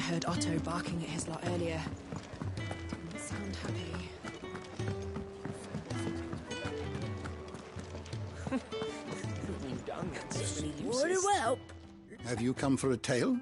heard Otto barking at his lot earlier. Didn't sound happy. Would it help? Have you come for a tale?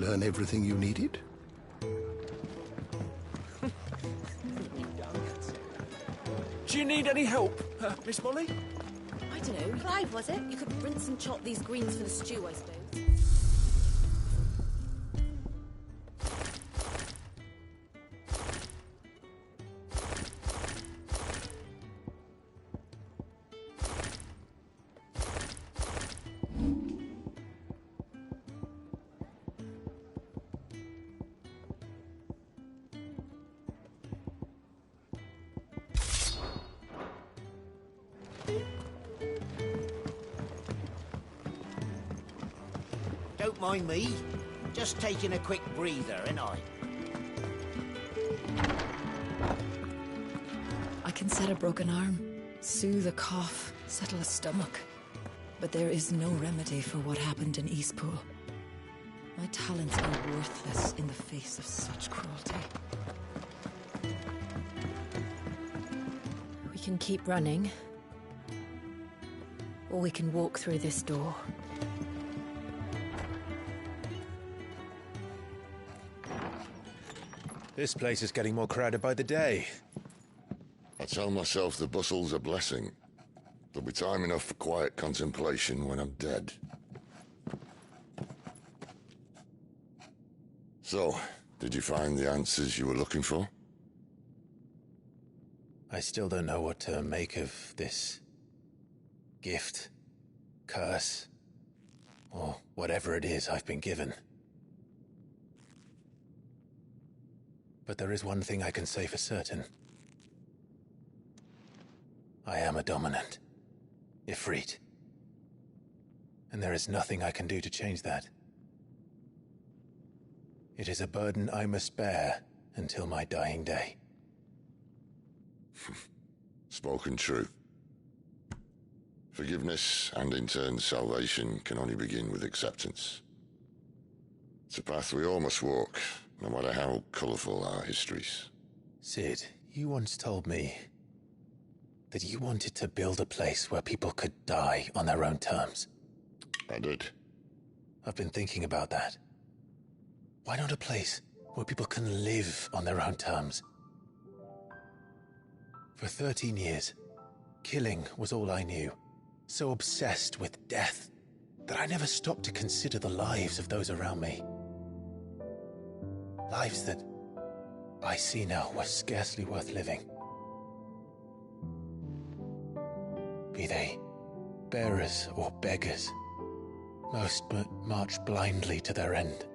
learn everything you needed? Do you need any help, Miss Molly? I don't know. Clive, was it? You could rinse and chop these greens for the stew, I suppose. Don't mind me. Just taking a quick breather, ain't I? I can set a broken arm, soothe a cough, settle a stomach. But there is no remedy for what happened in Eastpool. My talents are worthless in the face of such cruelty. We can keep running, or we can walk through this door. This place is getting more crowded by the day. I tell myself the bustle's a blessing. There'll be time enough for quiet contemplation when I'm dead. So, did you find the answers you were looking for? I still don't know what to make of this gift, curse, or whatever it is I've been given. But there is one thing I can say for certain. I am a dominant, Ifrit. And there is nothing I can do to change that. It is a burden I must bear until my dying day. Spoken true. Forgiveness and in turn salvation can only begin with acceptance. It's a path we all must walk, no matter how colourful our histories. Sid, you once told me that you wanted to build a place where people could die on their own terms. I did. I've been thinking about that. Why not a place where people can live on their own terms? For 13 years, killing was all I knew. So obsessed with death that I never stopped to consider the lives of those around me. Lives that I see now were scarcely worth living. Be they bearers or beggars, most march blindly to their end,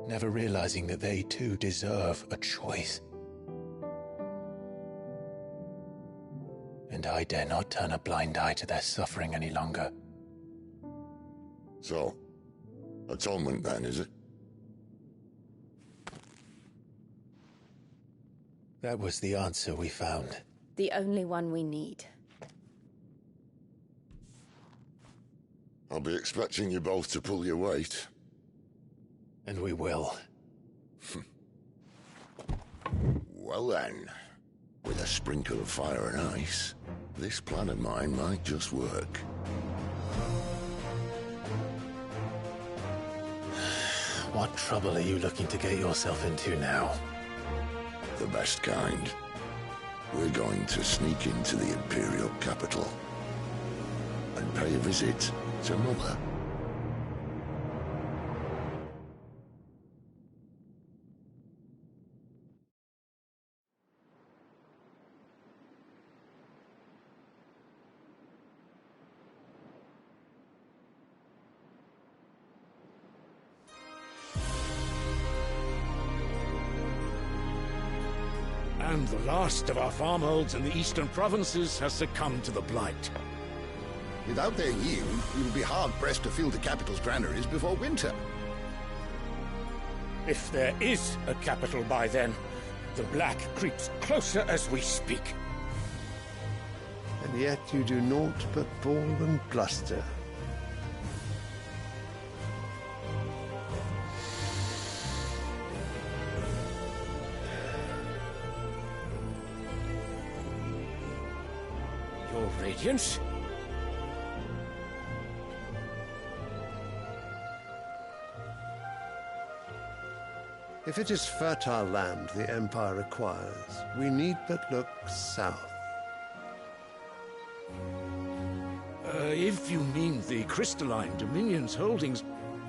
never realizing that they too deserve a choice. And I dare not turn a blind eye to their suffering any longer. So, atonement then, is it? That was the answer we found. The only one we need. I'll be expecting you both to pull your weight. And we will. Well then, with a sprinkle of fire and ice, this plan of mine might just work. What trouble are you looking to get yourself into now? The best kind. We're going to sneak into the Imperial capital and pay a visit to Mother. And the last of our farmholds in the eastern provinces has succumbed to the blight. Without their yield, we will be hard-pressed to fill the capital's granaries before winter. If there is a capital by then, the black creeps closer as we speak. And yet you do naught but bawl and bluster. Your Radiance? If it is fertile land the Empire requires, we need but look south. If you mean the crystalline Dominion's holdings,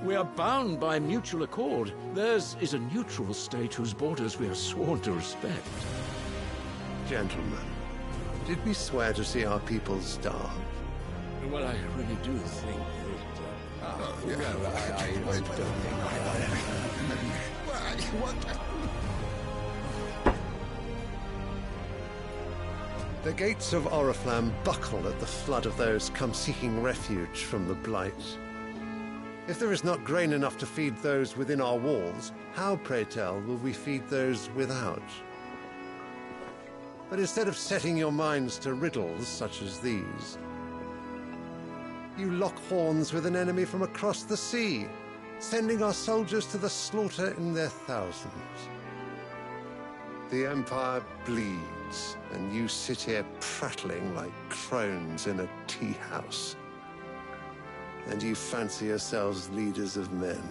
we are bound by mutual accord. Theirs is a neutral state whose borders we are sworn to respect. Gentlemen, did we swear to see our people starve? Well, I really do think that... I don't think What? The gates of Oriflamme buckle at the flood of those come seeking refuge from the Blight. If there is not grain enough to feed those within our walls, how, pray tell, will we feed those without? But instead of setting your minds to riddles such as these, you lock horns with an enemy from across the sea, sending our soldiers to the slaughter in their thousands. The Empire bleeds, and you sit here prattling like crones in a tea house. And you fancy yourselves leaders of men.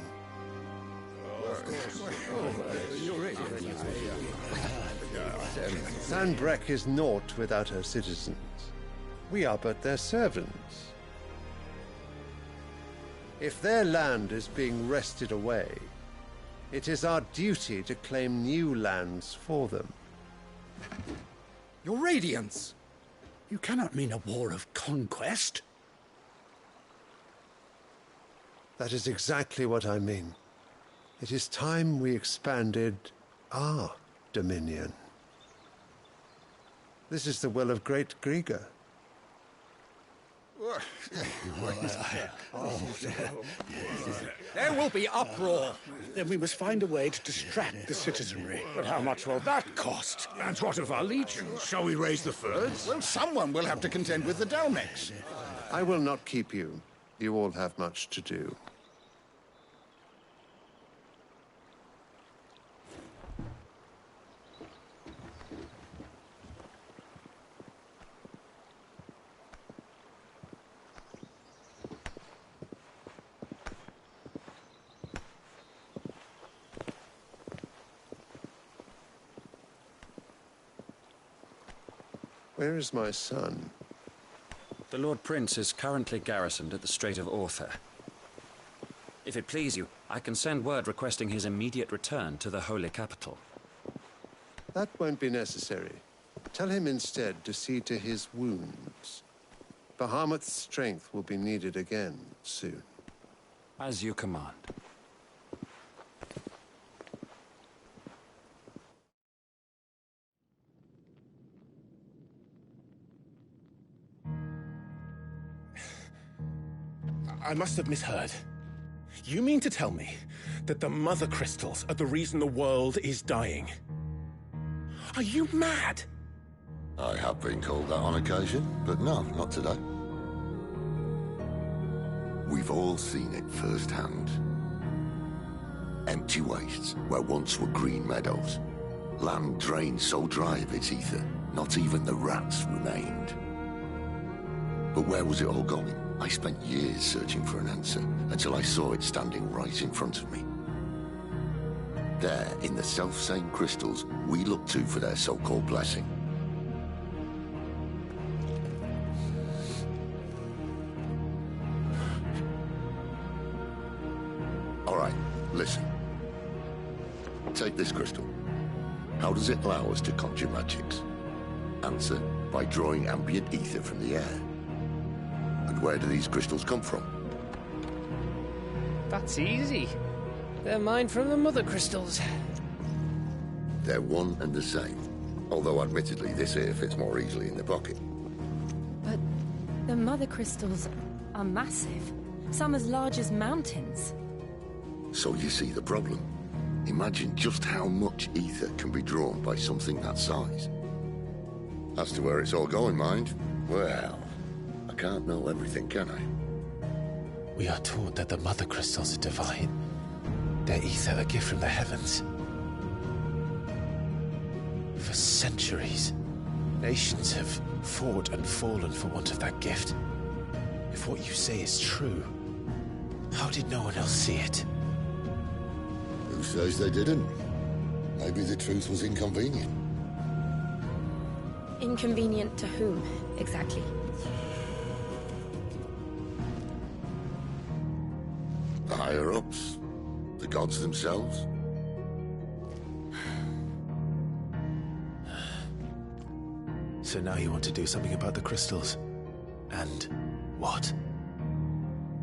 Sanbreque is naught without her citizens. We are but their servants. If their land is being wrested away, it is our duty to claim new lands for them. Your Radiance! You cannot mean a war of conquest. That is exactly what I mean. It is time we expanded our dominion. This is the will of great Grieger. There will be uproar. Then we must find a way to distract the citizenry. But how much will that cost? And what of our legions? Shall we raise the Fyrds? Well, someone will have to contend with the Dalmex. I will not keep you. You all have much to do. Where is my son? The Lord Prince is currently garrisoned at the Strait of Orther. If it please you, I can send word requesting his immediate return to the Holy Capital. That won't be necessary. Tell him instead to see to his wounds. Bahamut's strength will be needed again soon. As you command. I must have misheard. You mean to tell me that the Mother Crystals are the reason the world is dying? Are you mad? I have been called that on occasion, but no, not today. We've all seen it firsthand. Empty wastes where once were green meadows. Land drained so dry of its ether, not even the rats remained. But where was it all going? I spent years searching for an answer, until I saw it standing right in front of me. There, in the self-same crystals we look to for their so-called blessing. All right, listen. Take this crystal. How does it allow us to conjure magics? Answer, by drawing ambient ether from the air. And where do these crystals come from? That's easy. They're mined from the Mother Crystals. They're one and the same. Although admittedly this here fits more easily in the pocket. But the Mother Crystals are massive. Some as large as mountains. So you see the problem. Imagine just how much ether can be drawn by something that size. As to where it's all going, mind, well, I can't know everything, can I? We are taught that the Mother Crystals are divine. Their ether a gift from the heavens. For centuries, nations have fought and fallen for want of that gift. If what you say is true, how did no one else see it? Who says they didn't? Maybe the truth was inconvenient. Inconvenient to whom, exactly? The higher-ups? The gods themselves? So now you want to do something about the crystals? And what?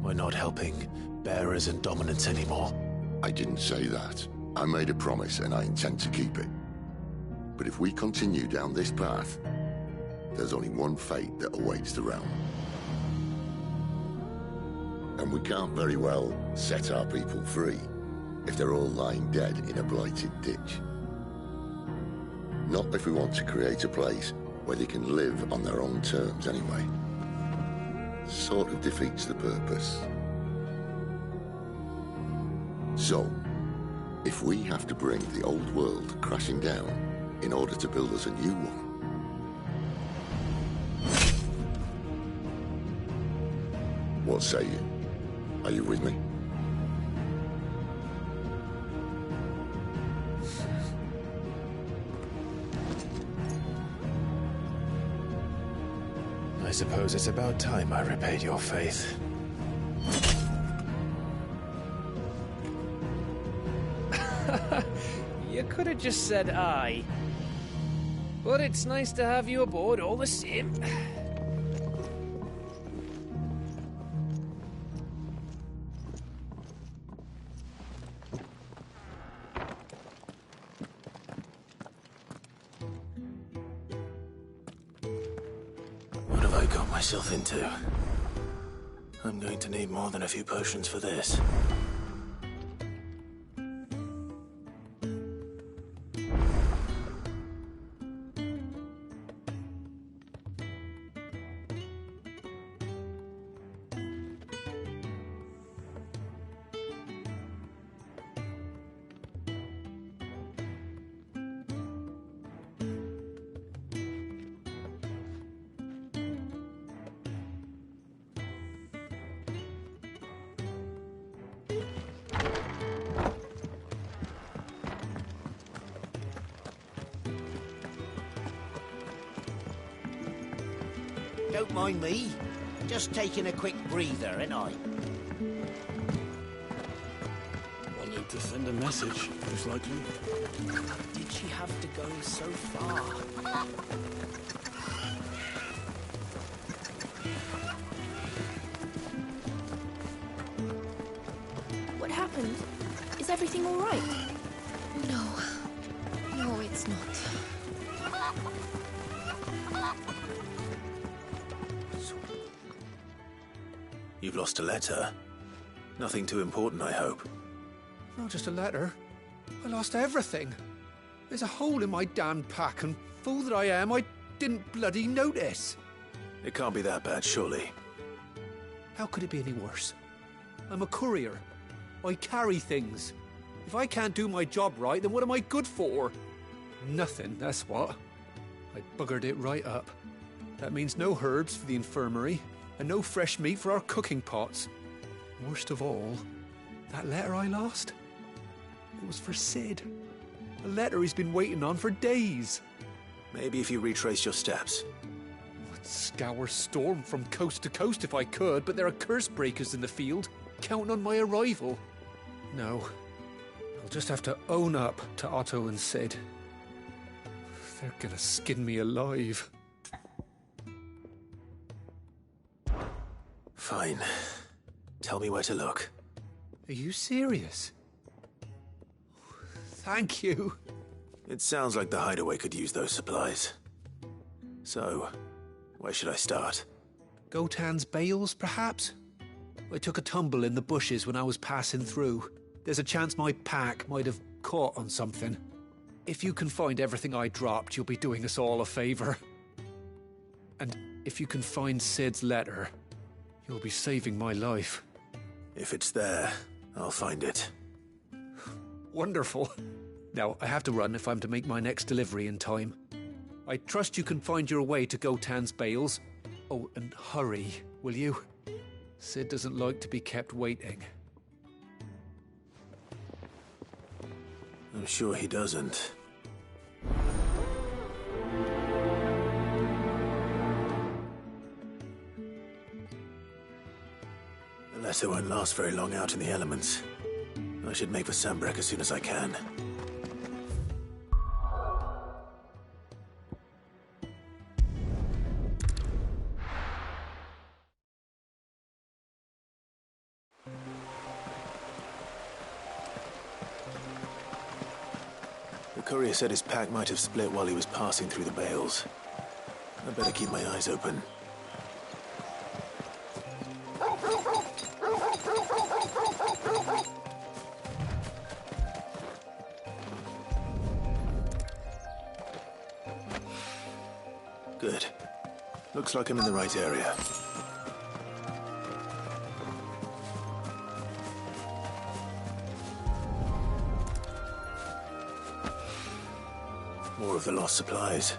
We're not helping bearers and dominants anymore. I didn't say that. I made a promise and I intend to keep it. But if we continue down this path, there's only one fate that awaits the realm. And we can't very well set our people free if they're all lying dead in a blighted ditch. Not if we want to create a place where they can live on their own terms anyway. Sort of defeats the purpose. So, if we have to bring the old world crashing down in order to build us a new one, what say you? Are you with me? I suppose it's about time I repaid your faith. You could have just said aye. But it's nice to have you aboard all the same. What have I got myself into? I'm going to need more than a few potions for this. Don't mind me. Just taking a quick breather, ain't I? Wanted to send a message, most likely. Did she have to go so far? What happened? Is everything all right? No. No, it's not. You've lost a letter. Nothing too important, I hope. Not just a letter. I lost everything. There's a hole in my damned pack, and fool that I am, I didn't bloody notice. It can't be that bad, surely. How could it be any worse? I'm a courier. I carry things. If I can't do my job right, then what am I good for? Nothing, that's what. I buggered it right up. That means no herbs for the infirmary, and no fresh meat for our cooking pots. Worst of all, that letter I lost? It was for Sid. A letter he's been waiting on for days. Maybe if you retrace your steps. I'd scour Storm from coast to coast if I could, but there are curse breakers in the field, counting on my arrival. No, I'll just have to own up to Otto and Sid. They're gonna skin me alive. Fine. Tell me where to look. Are you serious? Thank you. It sounds like the hideaway could use those supplies. So, where should I start? Gotan's bales, perhaps? I took a tumble in the bushes when I was passing through. There's a chance my pack might have caught on something. If you can find everything I dropped, you'll be doing us all a favor. And if you can find Sid's letter, you'll be saving my life. If it's there, I'll find it. Wonderful. Now, I have to run if I'm to make my next delivery in time. I trust you can find your way to Gotan's bales. Oh, and hurry, will you? Sid doesn't like to be kept waiting. I'm sure he doesn't. The letter won't last very long out in the elements. I should make for Sambrek as soon as I can. The courier said his pack might have split while he was passing through the bales. I'd better keep my eyes open. Good. Looks like I'm in the right area. More of the lost supplies.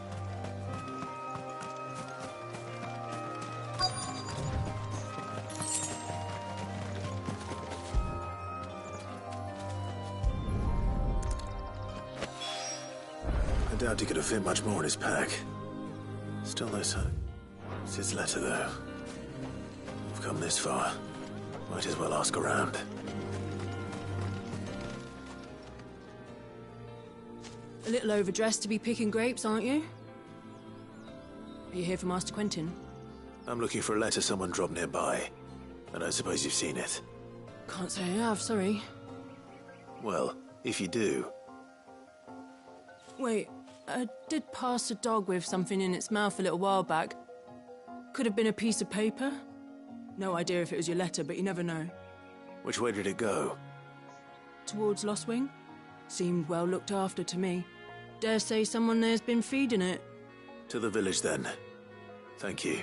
I doubt he could have fit much more in his pack. Still no sign. It's his letter, though. I've come this far. Might as well ask around. A little overdressed to be picking grapes, aren't you? Are you here for Master Quentin? I'm looking for a letter someone dropped nearby. And I suppose you've seen it. Can't say I have, sorry. Well, if you do... Wait, I did pass a dog with something in its mouth a little while back. Could have been a piece of paper. No idea if it was your letter, but you never know. Which way did it go? Towards Lostwing. Seemed well looked after to me. Dare say someone there's been feeding it. To the village, then. Thank you.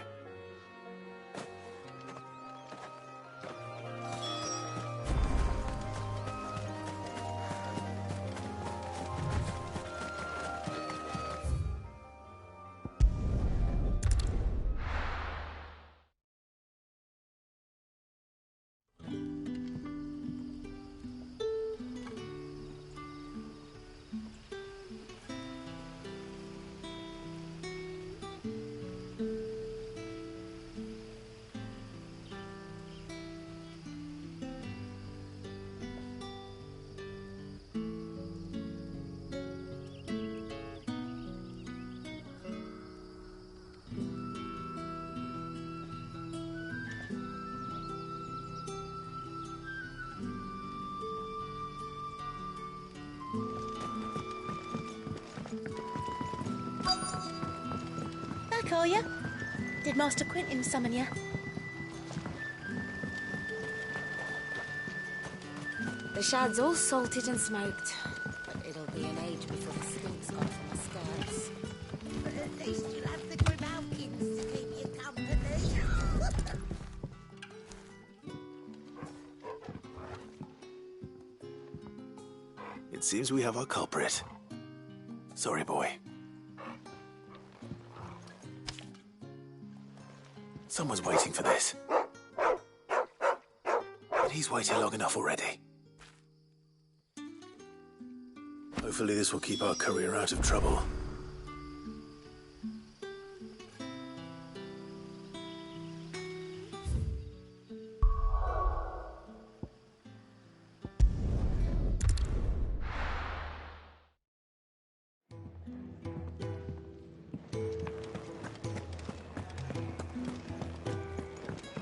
Back, are you? Did Master Quentin summon you? The shad's all salted and smoked, but it'll be an age before the stink's gone from my skirts. But at least you'll have the Grimalkins to keep you company. It seems we have our culprit. Sorry, boy. Someone's waiting for this. But he's waited long enough already. Hopefully this will keep our courier out of trouble.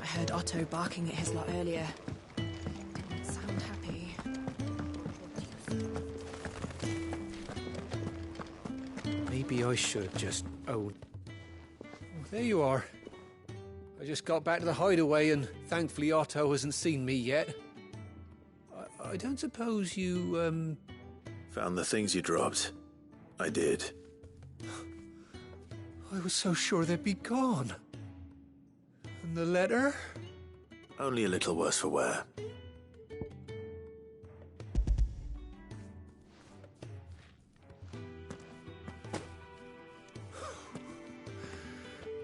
I heard Otto barking at his lot earlier. Didn't sound happy. Maybe I should just own... Oh, there you are. I just got back to the hideaway and thankfully Otto hasn't seen me yet. I don't suppose you, Found the things you dropped. I did. I was so sure they'd be gone. And the letter? Only a little worse for wear.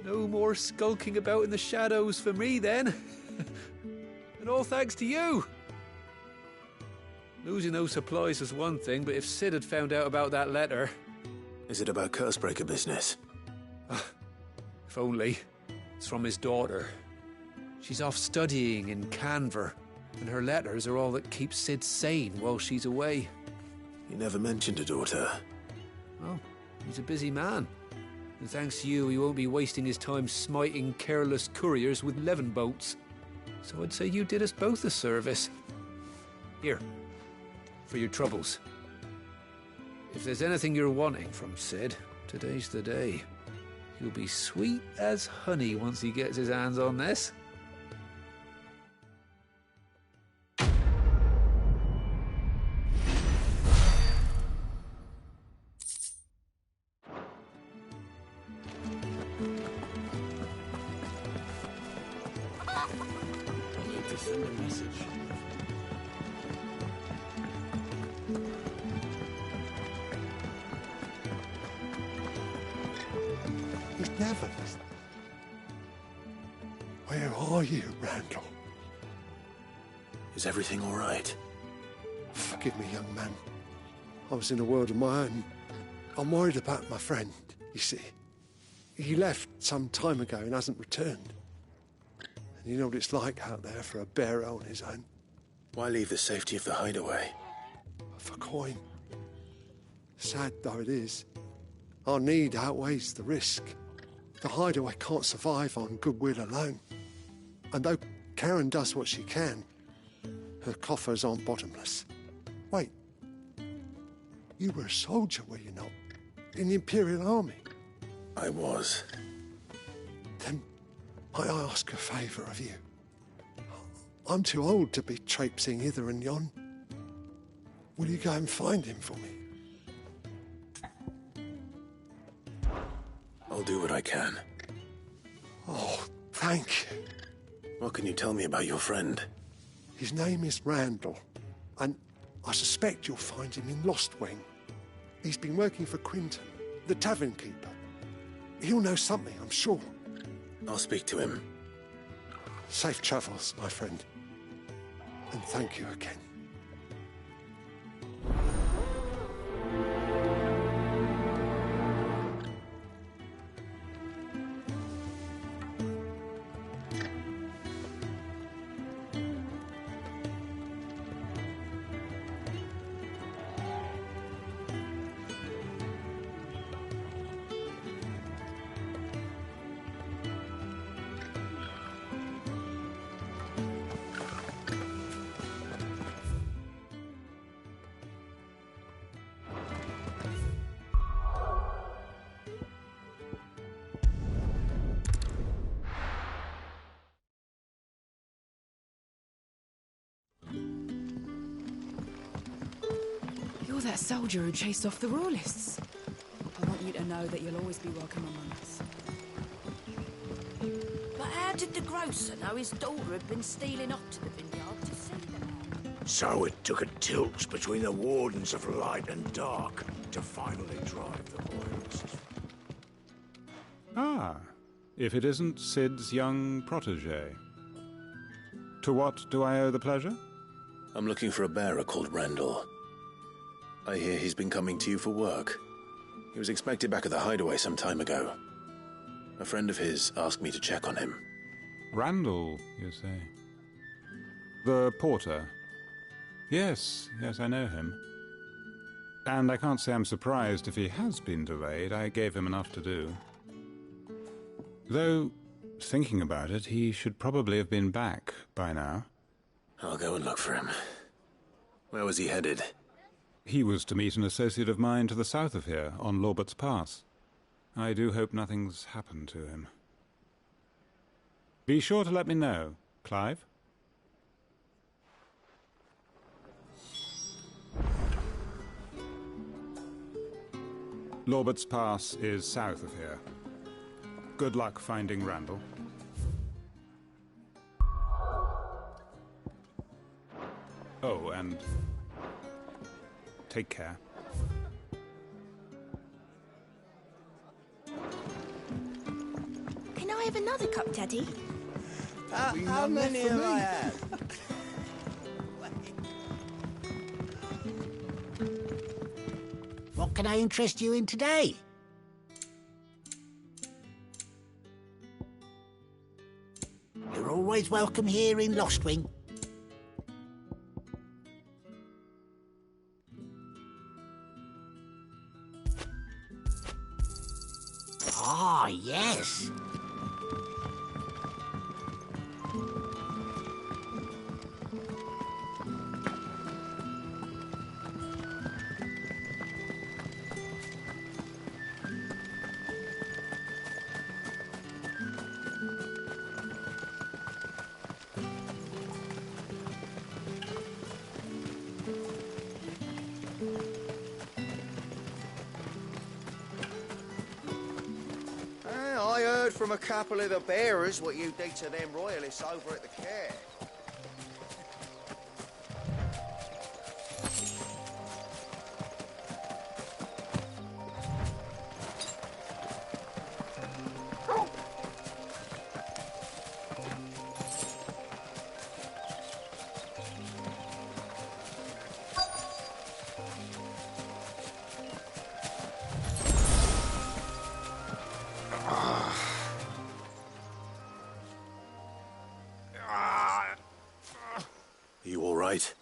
No more skulking about in the shadows for me, then. And all thanks to you. Losing those supplies was one thing, but if Sid had found out about that letter... Is it about Cursebreaker business? If only. It's from his daughter. She's off studying in Canver, and her letters are all that keeps Sid sane while she's away. You never mentioned a daughter. Oh, he's a busy man. And thanks to you, he won't be wasting his time smiting careless couriers with levin boats. So I'd say you did us both a service. Here, for your troubles. If there's anything you're wanting from Sid, today's the day. He'll be sweet as honey once he gets his hands on this. Send a message. He's never listened. Where are you, Randall? Is everything all right? Forgive me, young man. I was in a world of my own. I'm worried about my friend, you see. He left some time ago and hasn't returned. And you know what it's like out there for a bearer on his own. Why leave the safety of the hideaway? For coin. Sad though it is, our need outweighs the risk. The hideaway can't survive on goodwill alone. And though Karen does what she can, her coffers aren't bottomless. Wait, you were a soldier, were you not? In the Imperial Army? I was. Then I ask a favour of you. I'm too old to be traipsing hither and yon. Will you go and find him for me? I'll do what I can. Oh, thank you. What can you tell me about your friend? His name is Randall, and I suspect you'll find him in Lost Wing. He's been working for Quinton, the tavern keeper. He'll know something, I'm sure. I'll speak to him. Safe travels, my friend. And thank you again. You're that soldier who chased off the royalists. I want you to know that you'll always be welcome among us. But how did the grocer know his daughter had been stealing up to the vineyard to see them? So it took a tilt between the Wardens of Light and Dark to finally drive the royalists. Ah, if it isn't Sid's young protege. To what do I owe the pleasure? I'm looking for a bearer called Randall. I hear he's been coming to you for work. He was expected back at the hideaway some time ago. A friend of his asked me to check on him. Randall, you say? The porter? Yes, I know him. And I can't say I'm surprised if he has been delayed. I gave him enough to do. Though, thinking about it, he should probably have been back by now. I'll go and look for him. Where was he headed? He was to meet an associate of mine to the south of here, on Lorbert's Pass. I do hope nothing's happened to him. Be sure to let me know, Clive. Lorbert's Pass is south of here. Good luck finding Randall. Oh, and take care. Can I have another cup, Daddy? How many have I had? can I interest you in today? You're always welcome here in Lostwing. Ah, yes. I heard from a couple of the bearers what you did to them royalists over at the care. You all right?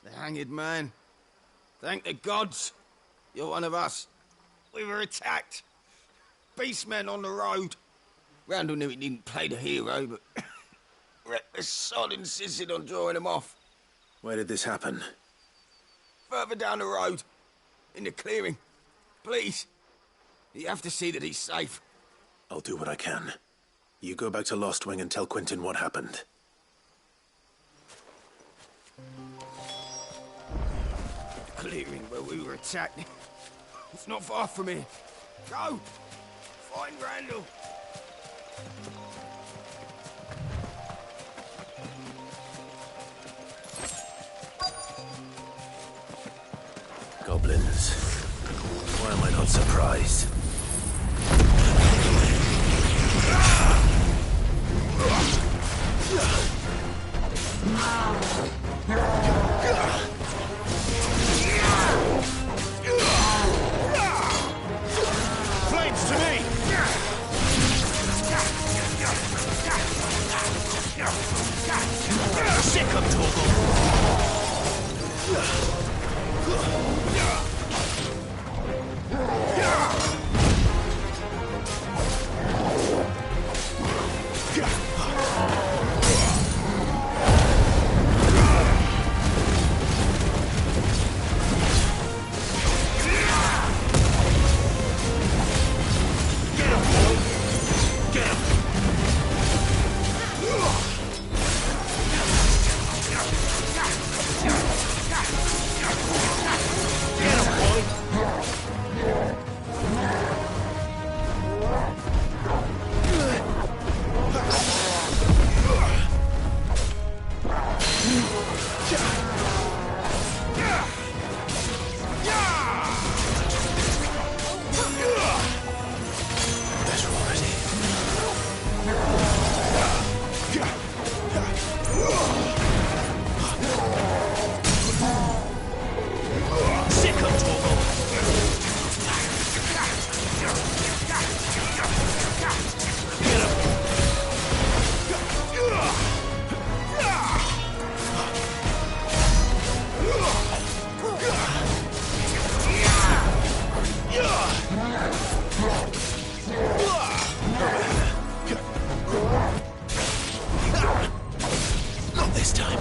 The hanged man. Thank the gods. You're one of us. We were attacked. Beastmen on the road. Randall knew he didn't play the hero, but the sod insisted on drawing him off. Where did this happen? Further down the road. In the clearing. Please. You have to see that he's safe. I'll do what I can. You go back to Lostwing and tell Quentin what happened. Clearing where we were attacked. It's not far from here. Go! Find Randall! Goblins. Why am I not surprised? Flames to me! Sick of Not this time.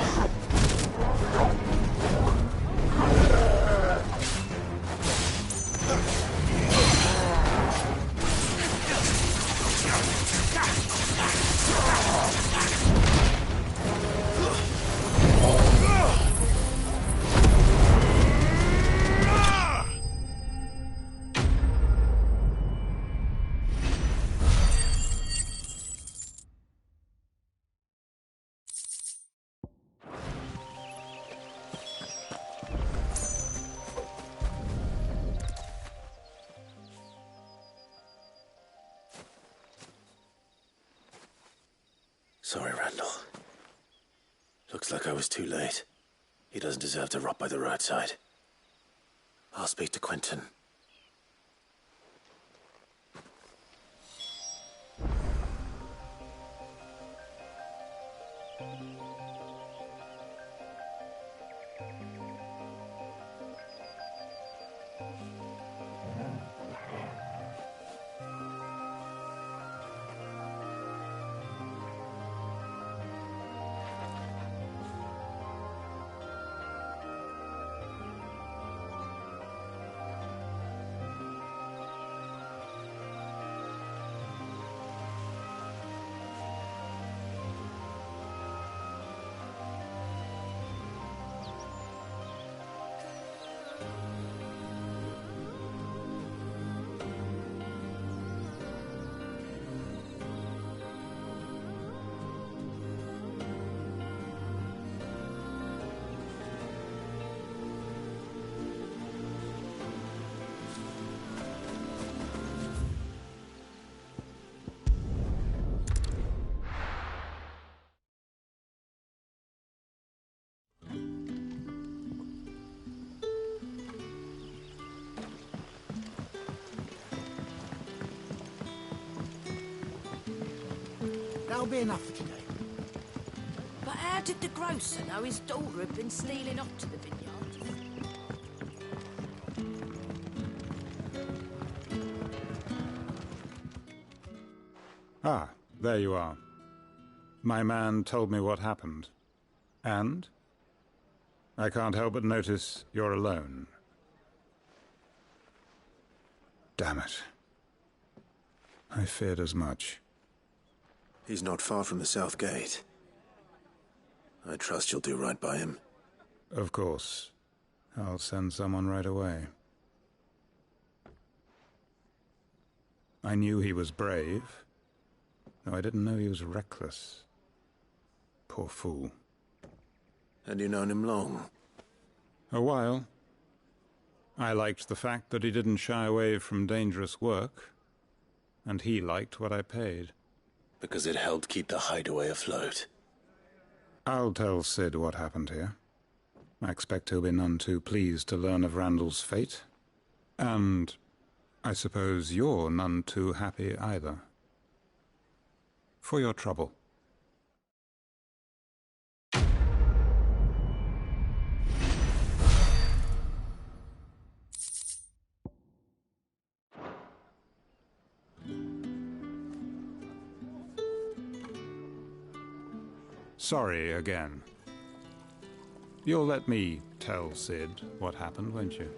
Sorry, Randall. Looks like I was too late. He doesn't deserve to rot by the roadside. I'll speak to Quentin. That'll be enough for today. But how did the grocer know his daughter had been stealing up to the vineyard? Ah, there you are. My man told me what happened. And? I can't help but notice you're alone. Damn it. I feared as much. He's not far from the south gate. I trust you'll do right by him. Of course. I'll send someone right away. I knew he was brave, though I didn't know he was reckless. Poor fool. And you known him long? A while. I liked the fact that he didn't shy away from dangerous work, and he liked what I paid. Because it helped keep the hideaway afloat. I'll tell Sid what happened here. I expect he'll be none too pleased to learn of Randall's fate. And I suppose you're none too happy either. For your trouble. Sorry again. You'll let me tell Sid what happened, won't you?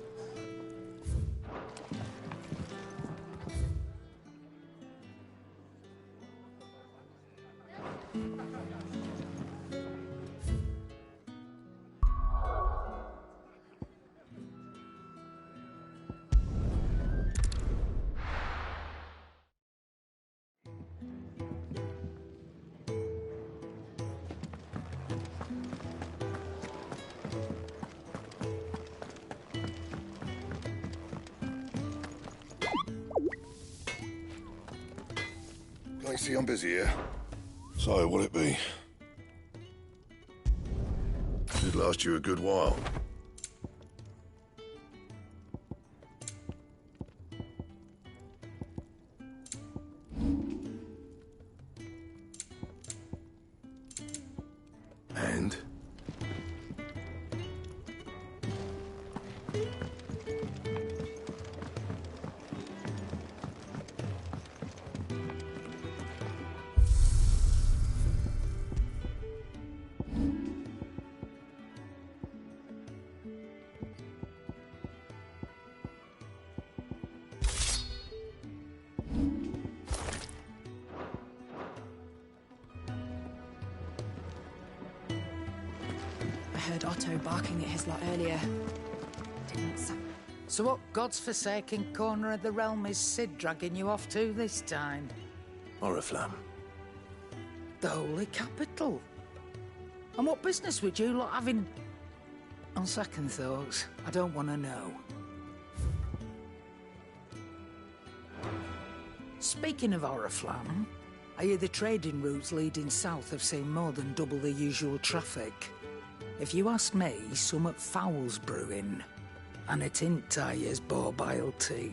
See, I'm busy here. So, what'll it be? Should last you a good while. And? I heard Otto barking at his lot earlier. So what god's-forsaken corner of the realm is Sid dragging you off to this time? Oriflamme. The Holy Capital. And what business would you lot have in... On second thoughts, I don't want to know. Speaking of Oriflamme, I hear the trading routes leading south have seen more than double the usual traffic. If you ask me, somewhat foul's brewing. and a Tintyre's borbile tea.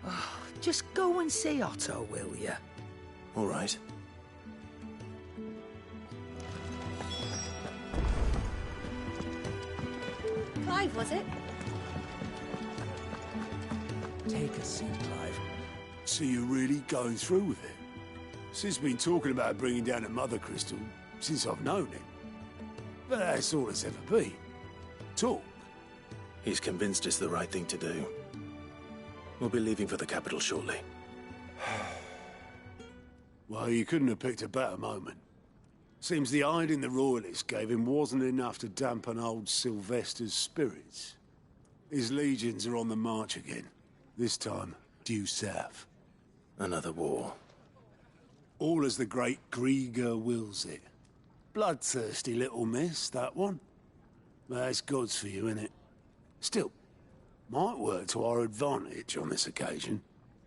Oh, just go and see Otto, will you? All right. Clive, was it? Take a seat, Clive. So you're really going through with it? Sid's been talking about bringing down a mother crystal since I've known him. But that's all it's ever been. Talk. He's convinced it's the right thing to do. We'll be leaving for the capital shortly. Well, you couldn't have picked a better moment. Seems the hiding the royalists gave him wasn't enough to dampen old Sylvester's spirits. His legions are on the march again. This time, due south. Another war. All as the great Grieger wills it. Bloodthirsty little miss, that one. That's God's for you, innit? Still, might work to our advantage on this occasion.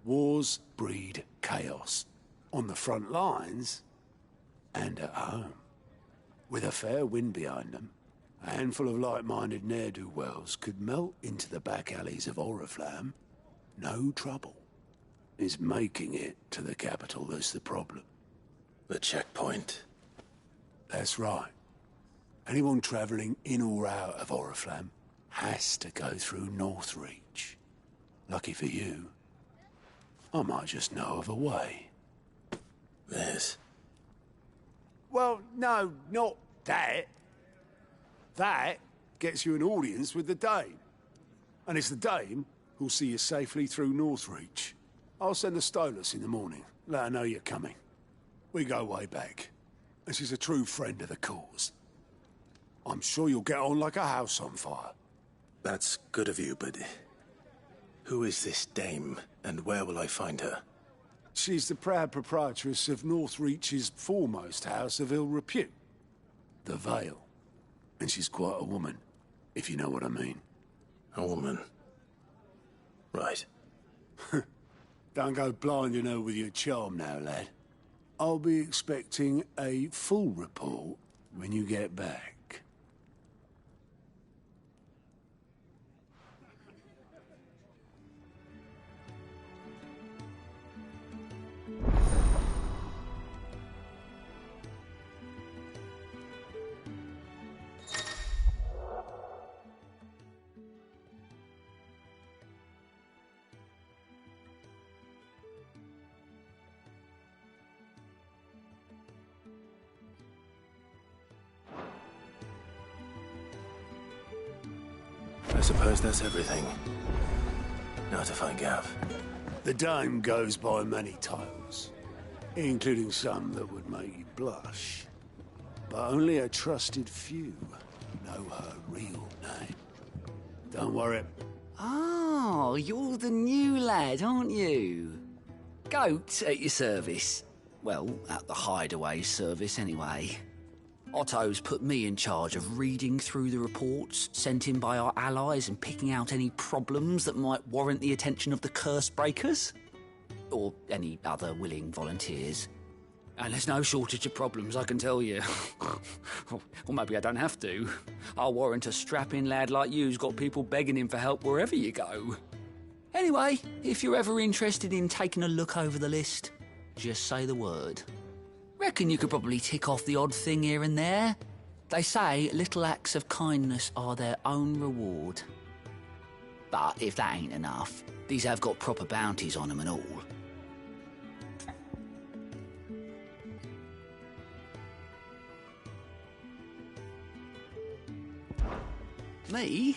Wars breed chaos. On the front lines, and at home. With a fair wind behind them, a handful of like-minded ne'er-do-wells could melt into the back alleys of Oriflamme. No trouble. It's making it to the capital that's the problem. The checkpoint. That's right. Anyone travelling in or out of Oriflamme has to go through Northreach. Lucky for you, I might just know of a way. This? Well, no, not that. That gets you an audience with the Dame. And it's the Dame who'll see you safely through Northreach. I'll send a Stolas in the morning, let her know you're coming. We go way back, and she's a true friend of the cause. I'm sure you'll get on like a house on fire. That's good of you, but who is this dame, and where will I find her? She's the proud proprietress of Northreach's foremost house of ill repute, the Vale. And she's quite a woman, if you know what I mean. A woman? Right. Don't go blinding her with your charm now, lad. I'll be expecting a full report when you get back. I suppose that's everything. Now to find Gav. The Dame goes by many titles, including some that would make you blush. But only a trusted few know her real name. Don't worry. Oh, you're the new lad, aren't you? Goat at your service. Well, at the hideaway service, anyway. Otto's put me in charge of reading through the reports sent in by our allies and picking out any problems that might warrant the attention of the curse breakers. Or any other willing volunteers. And there's no shortage of problems, I can tell you. Or maybe I don't have to. I'll warrant a strapping lad like you's got people begging him for help wherever you go. Anyway, if you're ever interested in taking a look over the list, just say the word. Reckon you could probably tick off the odd thing here and there. They say little acts of kindness are their own reward. But if that ain't enough, these have got proper bounties on them and all. Me?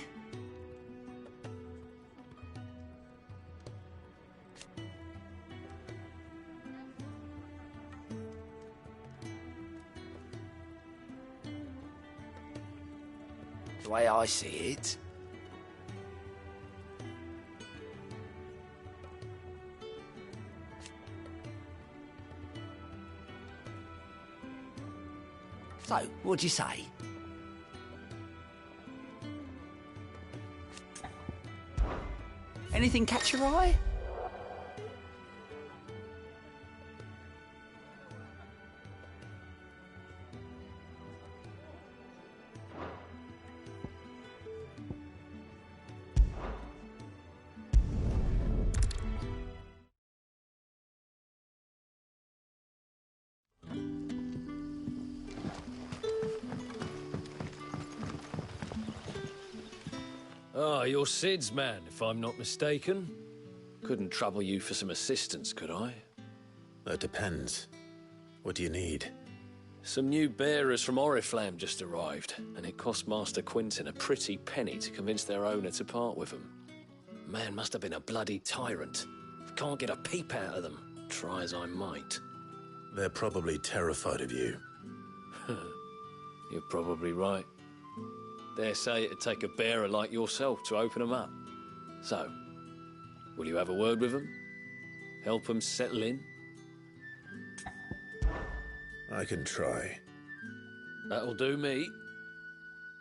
The way I see it, so, what'd you say? Anything catch your eye? Ah, you're Sid's man, if I'm not mistaken. Couldn't trouble you for some assistance, could I? That depends. What do you need? Some new bearers from Oriflamme just arrived, and it cost Master Quinton a pretty penny to convince their owner to part with them. Man must have been a bloody tyrant. Can't get a peep out of them, try as I might. They're probably terrified of you. You're probably right. Dare say it'd take a bearer like yourself to open them up. So, will you have a word with them? Help them settle in? I can try. That'll do me.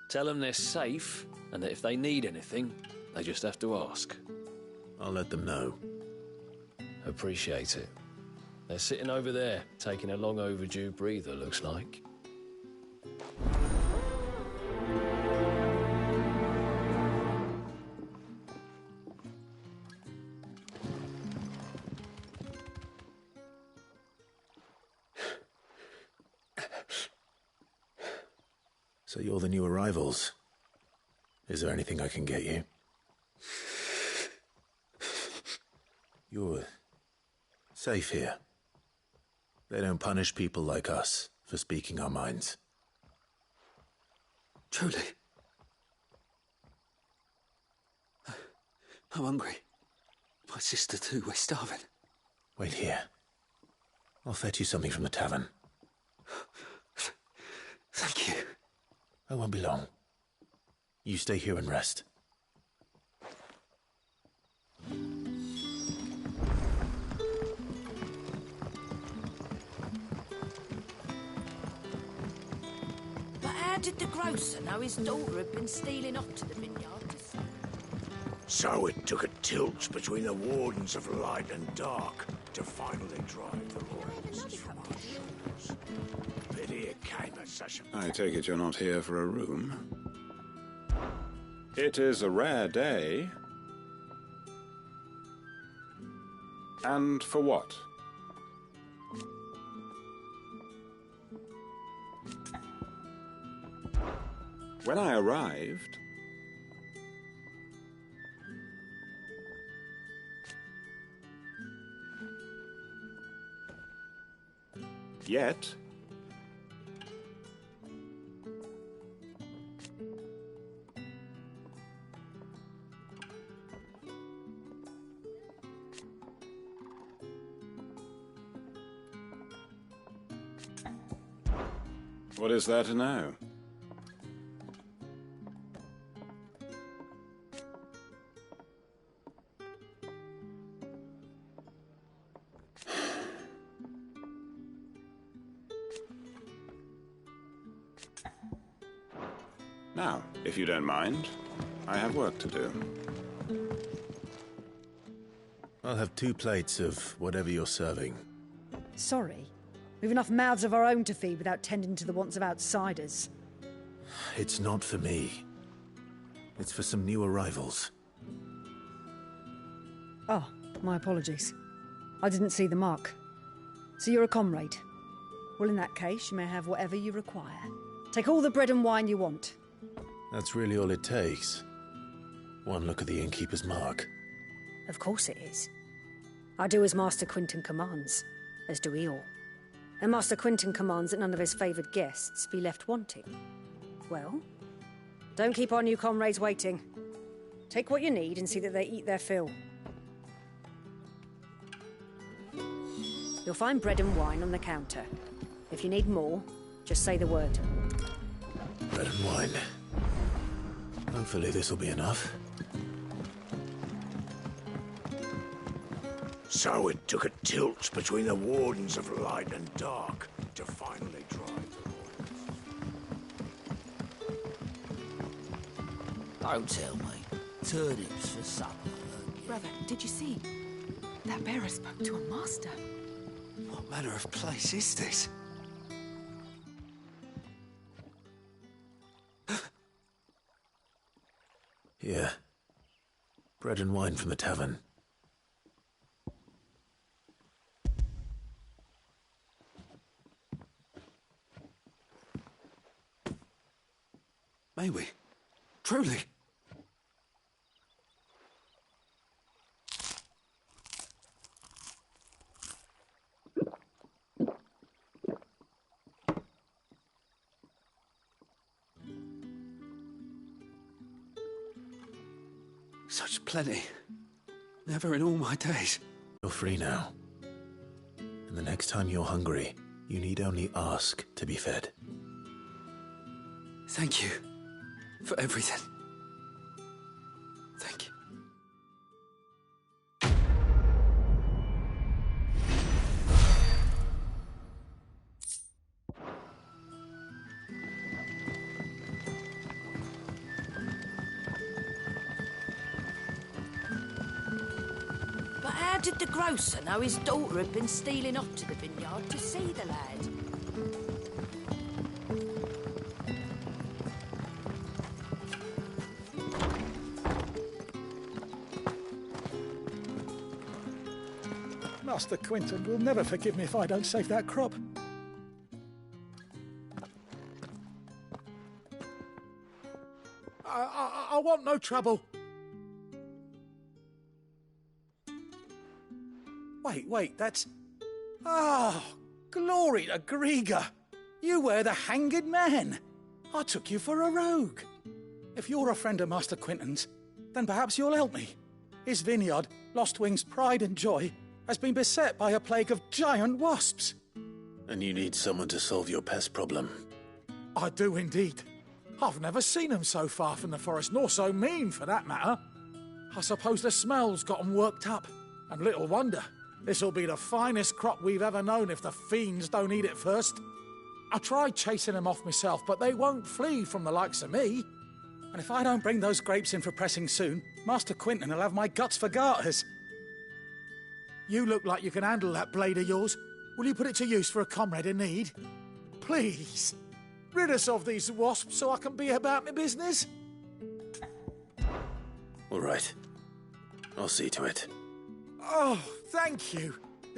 Tell them they're safe, and that if they need anything, they just have to ask. I'll let them know. Appreciate it. They're sitting over there, taking a long overdue breather, looks like. So you're the new arrivals. Is there anything I can get you? You're safe here. They don't punish people like us for speaking our minds. Truly. I'm hungry. My sister too, we're starving. Wait here. I'll fetch you something from the tavern. Thank you. I won't be long. You stay here and rest. But how did the grocer know his daughter had been stealing off to the vineyard? So it took a tilt between the wardens of light and dark to finally drive the royals from our shores. Pity it came at such a... I take it you're not here for a room. It is a rare day. And for what? When I arrived, yet what is there to know? Now, if you don't mind, I have work to do. I'll have 2 plates of whatever you're serving. Sorry. We've enough mouths of our own to feed without tending to the wants of outsiders. It's not for me. It's for some new arrivals. Oh, my apologies. I didn't see the mark. So you're a comrade. Well, in that case, you may have whatever you require. Take all the bread and wine you want. That's really all it takes. One look at the innkeeper's mark. Of course it is. I do as Master Quinton commands, as do we all. And Master Quinton commands that none of his favoured guests be left wanting. Well, don't keep our new comrades waiting. Take what you need and see that they eat their fill. You'll find bread and wine on the counter. If you need more, just say the word. Bread and wine. Hopefully this will be enough. So it took a tilt between the wardens of light and dark to finally drive the royals. Don't tell me. Turnips for supper. Brother, did you see? That bearer spoke to a master. What manner of place is this? Here. Bread and wine from the tavern. May we? Truly? Such plenty. Never in all my days. You're free now. And the next time you're hungry, you need only ask to be fed. Thank you for everything. Thank you. But how did the grocer know his daughter had been stealing off to the vineyard to see the lad? Master Quinton will never forgive me if I don't save that crop. I want no trouble. Wait, that's... Oh, glory to Grieger. You were the hanged man. I took you for a rogue. If you're a friend of Master Quinton's, then perhaps you'll help me. His vineyard, Lostwing's pride and joy, has been beset by a plague of giant wasps. And you need someone to solve your pest problem. I do indeed. I've never seen them so far from the forest, nor so mean, for that matter. I suppose the smell's got 'em worked up. And little wonder. This'll be the finest crop we've ever known if the fiends don't eat it first. I tried chasing them off myself, but they won't flee from the likes of me. And if I don't bring those grapes in for pressing soon, Master Quinton will have my guts for garters. You look like you can handle that blade of yours. Will you put it to use for a comrade in need? Please, rid us of these wasps so I can be about my business. All right. I'll see to it. Oh, thank you.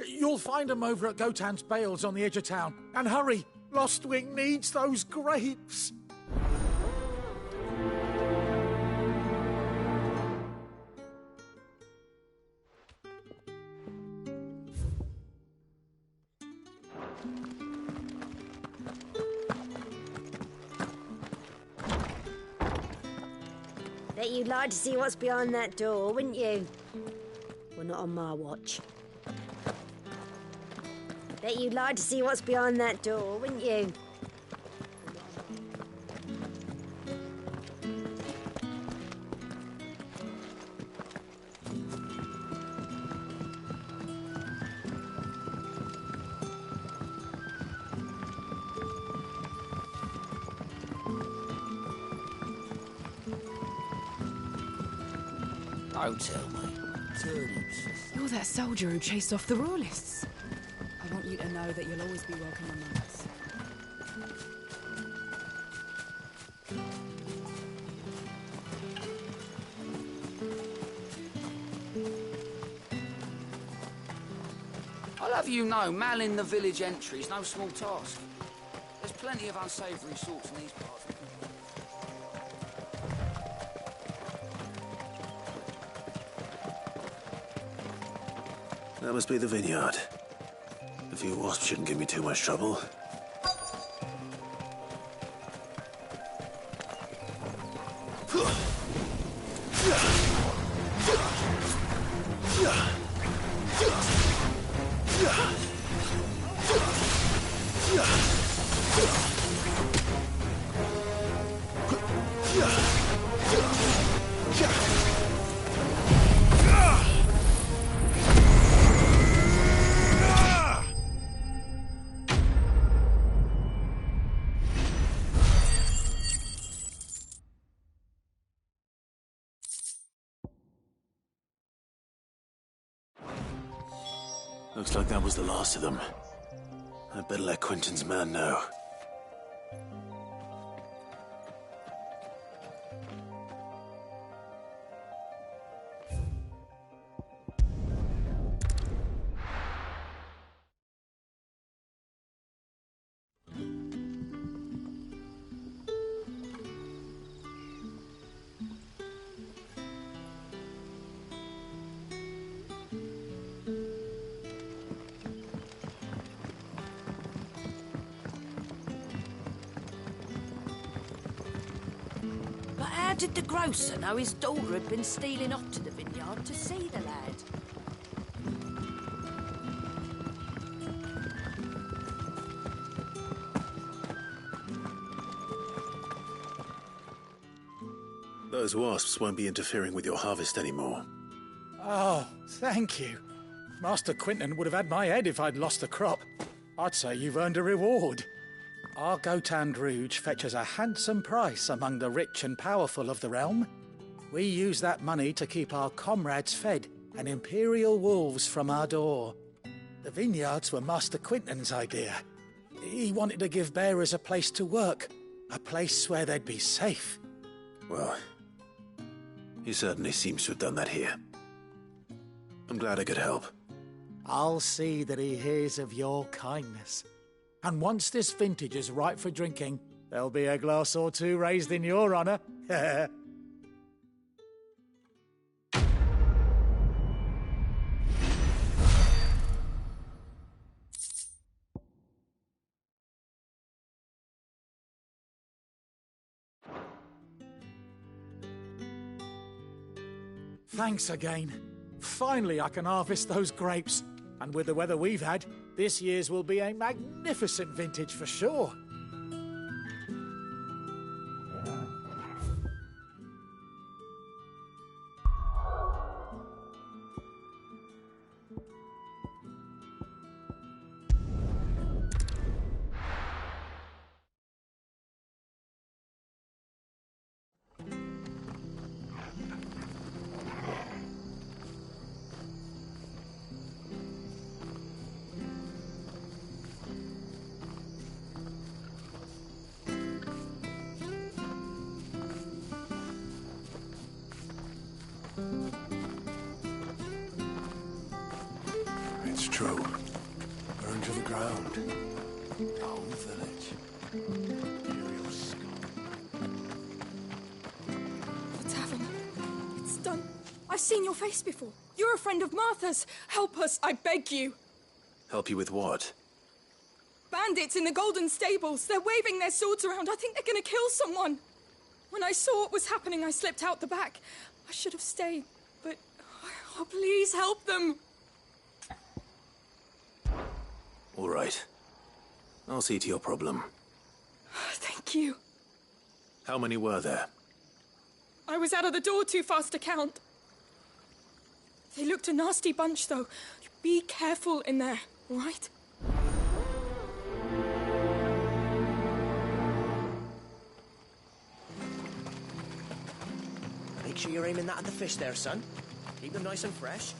You'll find them over at Gotan's Bales on the edge of town. And hurry, Lostwing needs those grapes. Bet you'd like to see what's behind that door, wouldn't you? Well, not on my watch. Bet you'd like to see what's behind that door, wouldn't you? Don't tell me. Turnips. You're that soldier who chased off the royalists. I want you to know that you'll always be welcome among us. I'll have you know, manning the village entry is no small task. There's plenty of unsavoury sorts in these parts. That must be the vineyard. A few wasps shouldn't give me too much trouble. Looks like that was the last of them. I'd better let Quinton's man know. did the grocer know his daughter had been stealing off to the vineyard to see the lad? Those wasps won't be interfering with your harvest anymore. Oh, thank you. Master Quinton would have had my head if I'd lost the crop. I'd say you've earned a reward. Our Gotand Rouge fetches a handsome price among the rich and powerful of the realm. We use that money to keep our comrades fed and imperial wolves from our door. The vineyards were Master Quinton's idea. He wanted to give bearers a place to work, a place where they'd be safe. Well, he certainly seems to have done that here. I'm glad I could help. I'll see that he hears of your kindness. And once this vintage is ripe for drinking, there'll be a glass or two raised in your honour. Thanks again. Finally I can harvest those grapes. And with the weather we've had, this year's will be a magnificent vintage for sure. It's true. Burned to the ground. The whole village. Imperial scum. The tavern. It's done. I've seen your face before. You're a friend of Martha's. Help us, I beg you. Help you with what? Bandits in the Golden Stables. They're waving their swords around. I think they're going to kill someone. When I saw what was happening, I slipped out the back. I should have stayed, but... Oh, please help them. All right. I'll see to your problem. Thank you. How many were there? I was out of the door too fast to count. They looked a nasty bunch, though. Be careful in there, all right? Make sure you're aiming that at the fish there, son. Keep them nice and fresh.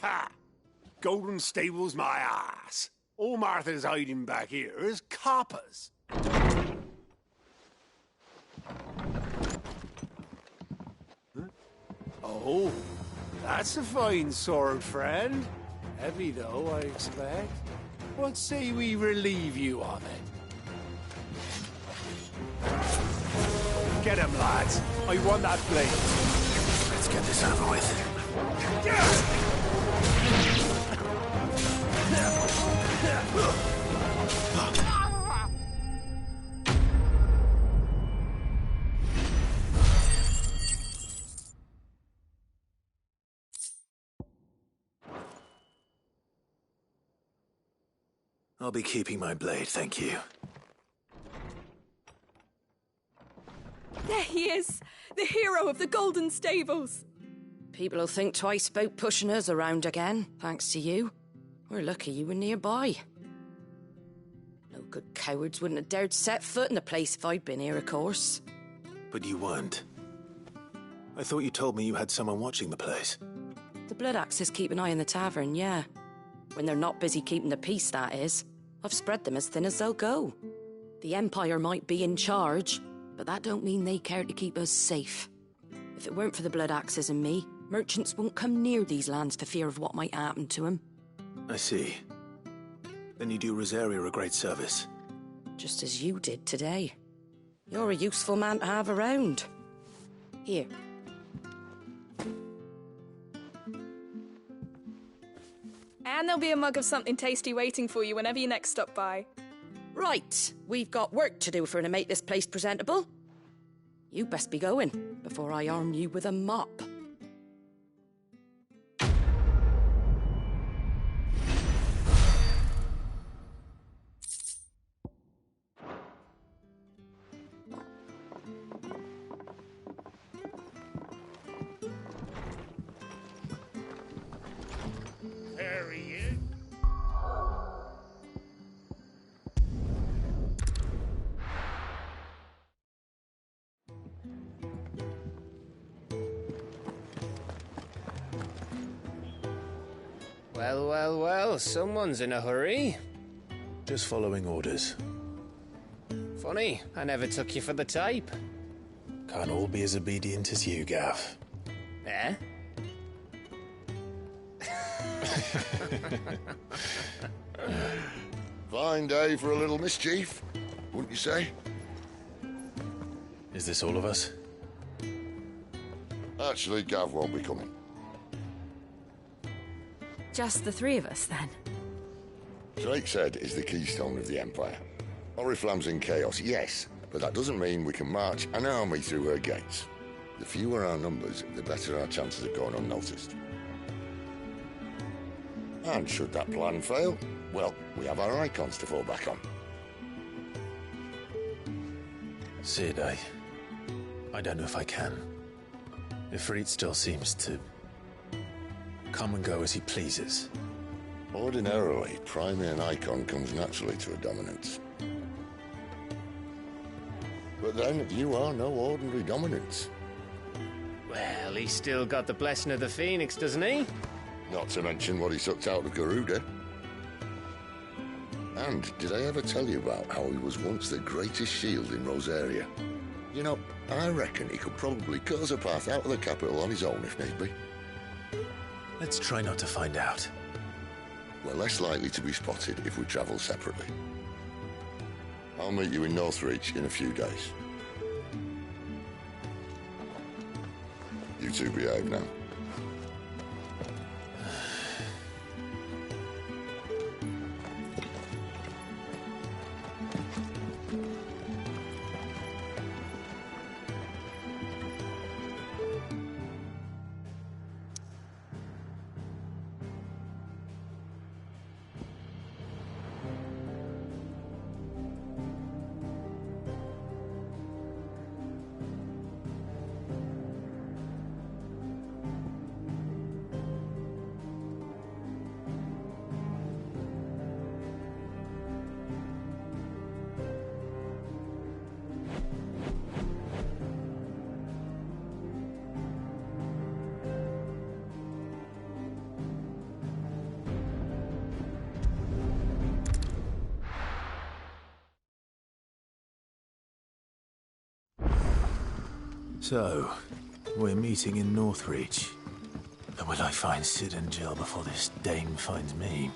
Ha! Golden Stables my ass. All Martha's hiding back here is coppers. Huh? Oh, that's a fine sword, friend. Heavy, though, I expect. What say we relieve you of it? Get him, lads. I want that blade. Let's get this over with. I'll be keeping my blade, thank you. There he is, the hero of the Golden Stables. People will think twice about pushing us around again, thanks to you. We're lucky you were nearby. No good cowards wouldn't have dared set foot in the place if I'd been here, of course. But you weren't. I thought you told me you had someone watching the place. The Blood Axes keep an eye on the tavern, yeah. When they're not busy keeping the peace, that is. I've spread them as thin as they'll go. The Empire might be in charge, but that don't mean they care to keep us safe. If it weren't for the Blood Axes and me, merchants won't come near these lands for fear of what might happen to them. I see. Then you do Rosaria a great service. Just as you did today. You're a useful man to have around. Here. And there'll be a mug of something tasty waiting for you whenever you next stop by. Right, we've got work to do for to make this place presentable. You best be going before I arm you with a mop. There he is. Well, well, well, someone's in a hurry. Just following orders. Funny, I never took you for the type. Can't all be as obedient as you, Gav. Eh? Fine day for a little mischief, wouldn't you say? Is this all of us? Actually, Gav won't be coming. Just the three of us, then? Drakeshead is the keystone of the Empire. Oriflamme's in chaos, yes, but that doesn't mean we can march an army through her gates. The fewer our numbers, the better our chances of going unnoticed. And should that plan fail, well, we have our icons to fall back on. Sid, I don't know if I can. Ifrit still seems to come and go as he pleases. Ordinarily, priming an icon comes naturally to a dominance. But then, you are no ordinary dominance. Well, he's still got the blessing of the Phoenix, doesn't he? Not to mention what he sucked out of Garuda. And did I ever tell you about how he was once the greatest shield in Rosaria? You know, I reckon he could probably cut us a path out of the capital on his own if need be. Let's try not to find out. We're less likely to be spotted if we travel separately. I'll meet you in Northreach in a few days. You two behave now. So, we're meeting in Northreach. But will I find Sid and Jill before this dame finds me?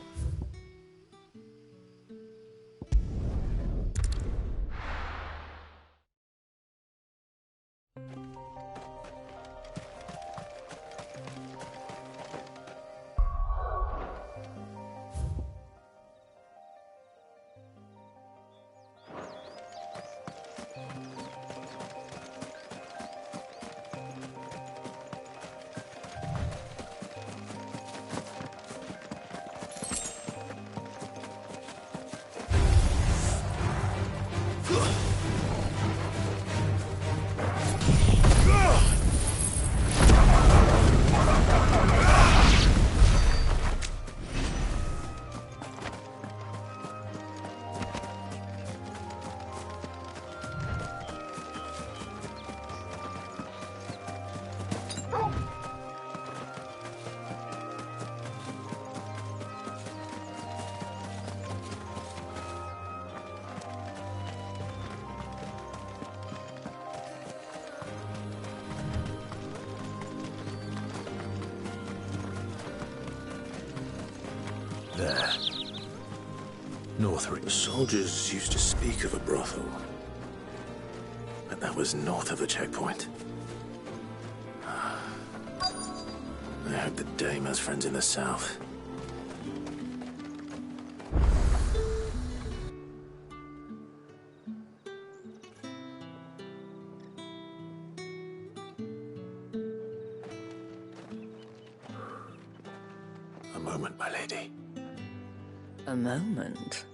There. Northreach. The soldiers used to speak of a brothel. But that was north of the checkpoint. I hope the dame has friends in the south. A moment, my lady. A moment?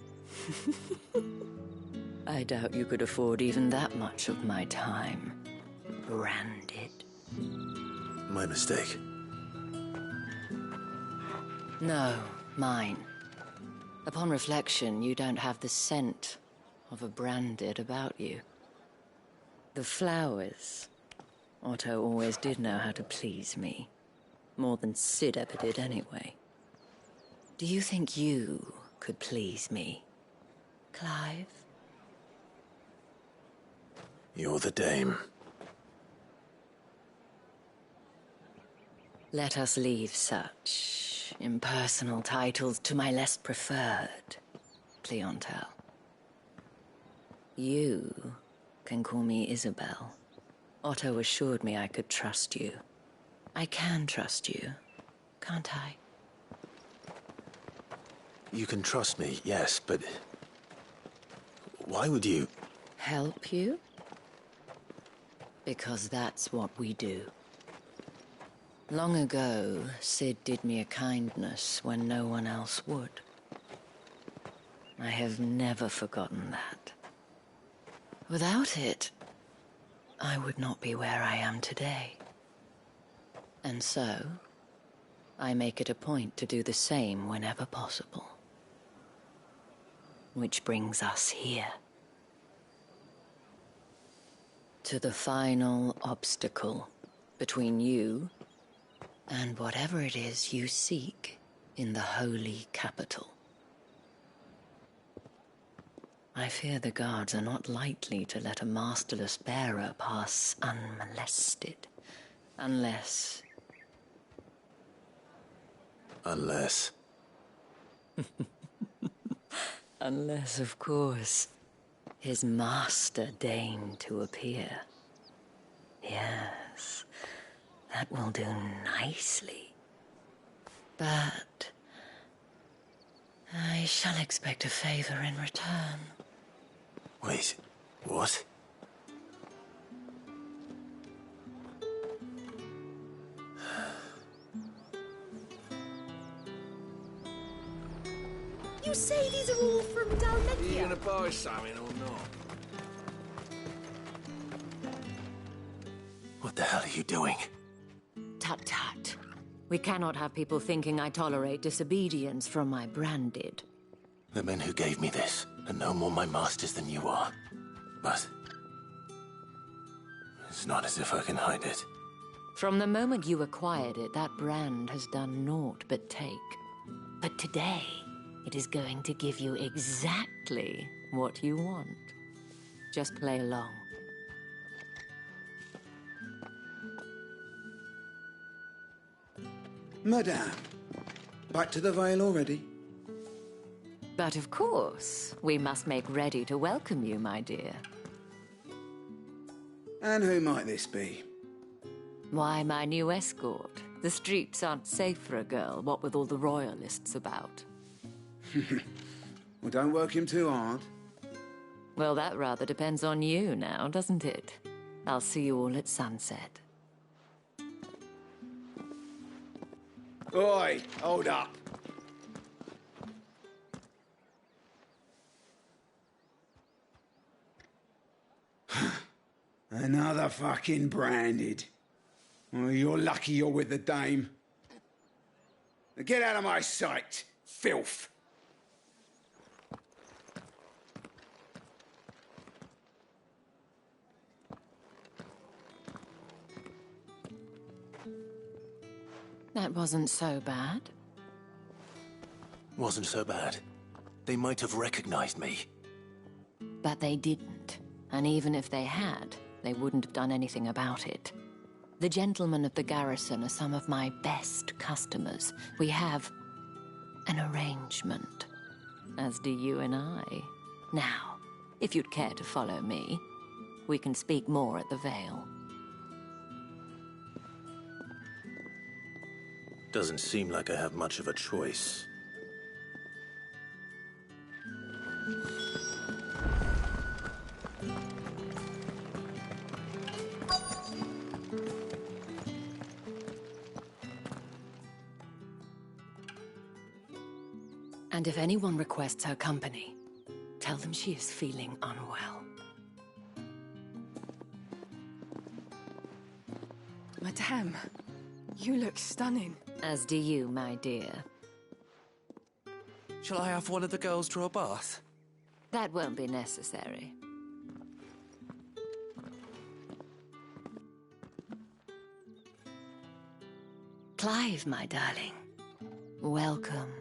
I doubt you could afford even that much of my time. Branded. My mistake. No, mine. Upon reflection, you don't have the scent of a branded about you. The flowers. Otto always did know how to please me. More than Sid ever did anyway. Do you think you could please me, Clive? You're the dame. Let us leave such impersonal titles to my less preferred clientele. You can call me Isabel. Otto assured me I could trust you. I can trust you, can't I? You can trust me, yes, but... why would you... Help you? Because that's what we do. Long ago, Sid did me a kindness when no one else would. I have never forgotten that. Without it, I would not be where I am today. And so, I make it a point to do the same whenever possible. Which brings us here. To the final obstacle between you and whatever it is you seek in the holy capital. I fear the guards are not likely to let a masterless bearer pass unmolested. Unless... Unless... Unless, of course, his master deigned to appear. Yes, that will do nicely. But... I shall expect a favor in return. Wait, what? You say these are all from Dalmetia? Are you gonna buy something or not? What the hell are you doing? Tut-tut. We cannot have people thinking I tolerate disobedience from my branded. The men who gave me this are no more my masters than you are. But... it's not as if I can hide it. From the moment you acquired it, that brand has done naught but take. But today, it is going to give you exactly what you want. Just play along. Madame, back to the Vale already? But of course, we must make ready to welcome you, my dear. And who might this be? Why, my new escort. The streets aren't safe for a girl, what with all the royalists about. Well, don't work him too hard. Well, that rather depends on you now, doesn't it? I'll see you all at sunset. Oi, hold up. Another fucking branded. Well, you're lucky you're with the dame. Now get out of my sight, filth. That wasn't so bad. Wasn't so bad. They might have recognized me. But they didn't. And even if they had, they wouldn't have done anything about it. The gentlemen of the garrison are some of my best customers. We have an arrangement, as do you and I. Now, if you'd care to follow me, we can speak more at the Vale. Doesn't seem like I have much of a choice. And if anyone requests her company, tell them she is feeling unwell. Madame, you look stunning. As do you, my dear. Shall I have one of the girls draw a bath? That won't be necessary. Clive, my darling. Welcome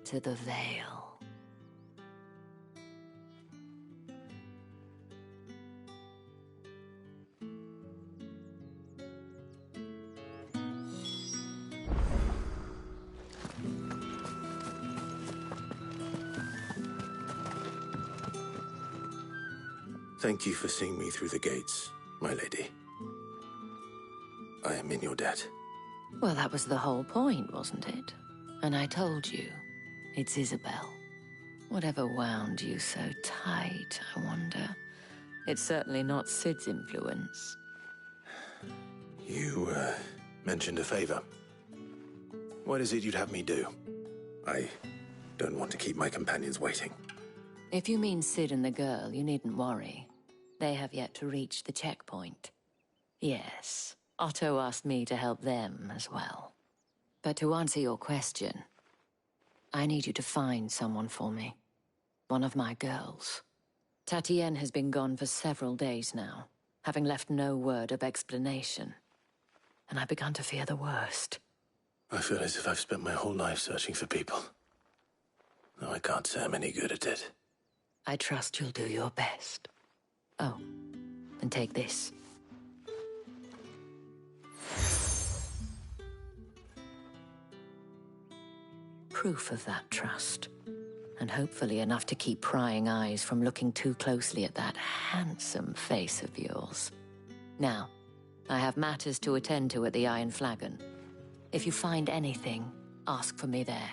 to the Vale. Thank you for seeing me through the gates, my lady. I am in your debt. Well, that was the whole point, wasn't it? And I told you, it's Isabel. Whatever wound you so tight, I wonder. It's certainly not Sid's influence. You, mentioned a favor. What is it you'd have me do? I don't want to keep my companions waiting. If you mean Sid and the girl, you needn't worry. They have yet to reach the checkpoint. Yes, Otto asked me to help them as well. But to answer your question, I need you to find someone for me. One of my girls. Tatienne has been gone for several days now, having left no word of explanation. And I've begun to fear the worst. I feel as if I've spent my whole life searching for people. Though I can't say I'm any good at it. I trust you'll do your best. Oh, and take this. Proof of that trust. And hopefully enough to keep prying eyes from looking too closely at that handsome face of yours. Now, I have matters to attend to at the Iron Flagon. If you find anything, ask for me there.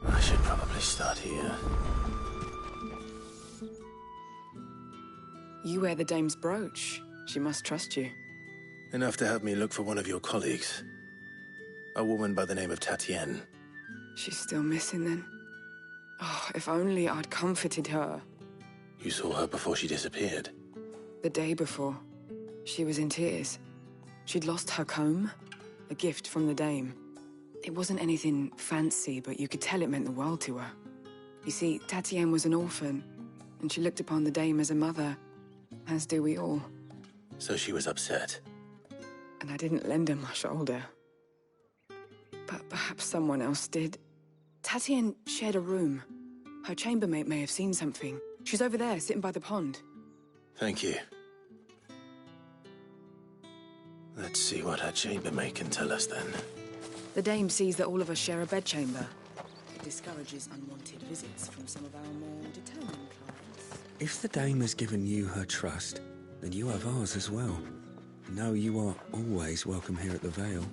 I should probably start here. You wear the dame's brooch. She must trust you. Enough to have me look for one of your colleagues. A woman by the name of Tatienne. She's still missing then? Oh, if only I'd comforted her. You saw her before she disappeared? The day before. She was in tears. She'd lost her comb, a gift from the dame. It wasn't anything fancy, but you could tell it meant the world to her. You see, Tatienne was an orphan, and she looked upon the dame as a mother, as do we all. So she was upset. And I didn't lend her my shoulder. But perhaps someone else did. Tatienne shared a room. Her chambermaid may have seen something. She's over there, sitting by the pond. Thank you. Let's see what her chambermaid can tell us then. The dame sees that all of us share a bedchamber. It discourages unwanted visits from some of our more determined clients. If the dame has given you her trust, then you have ours as well. No, you are always welcome here at the Vale.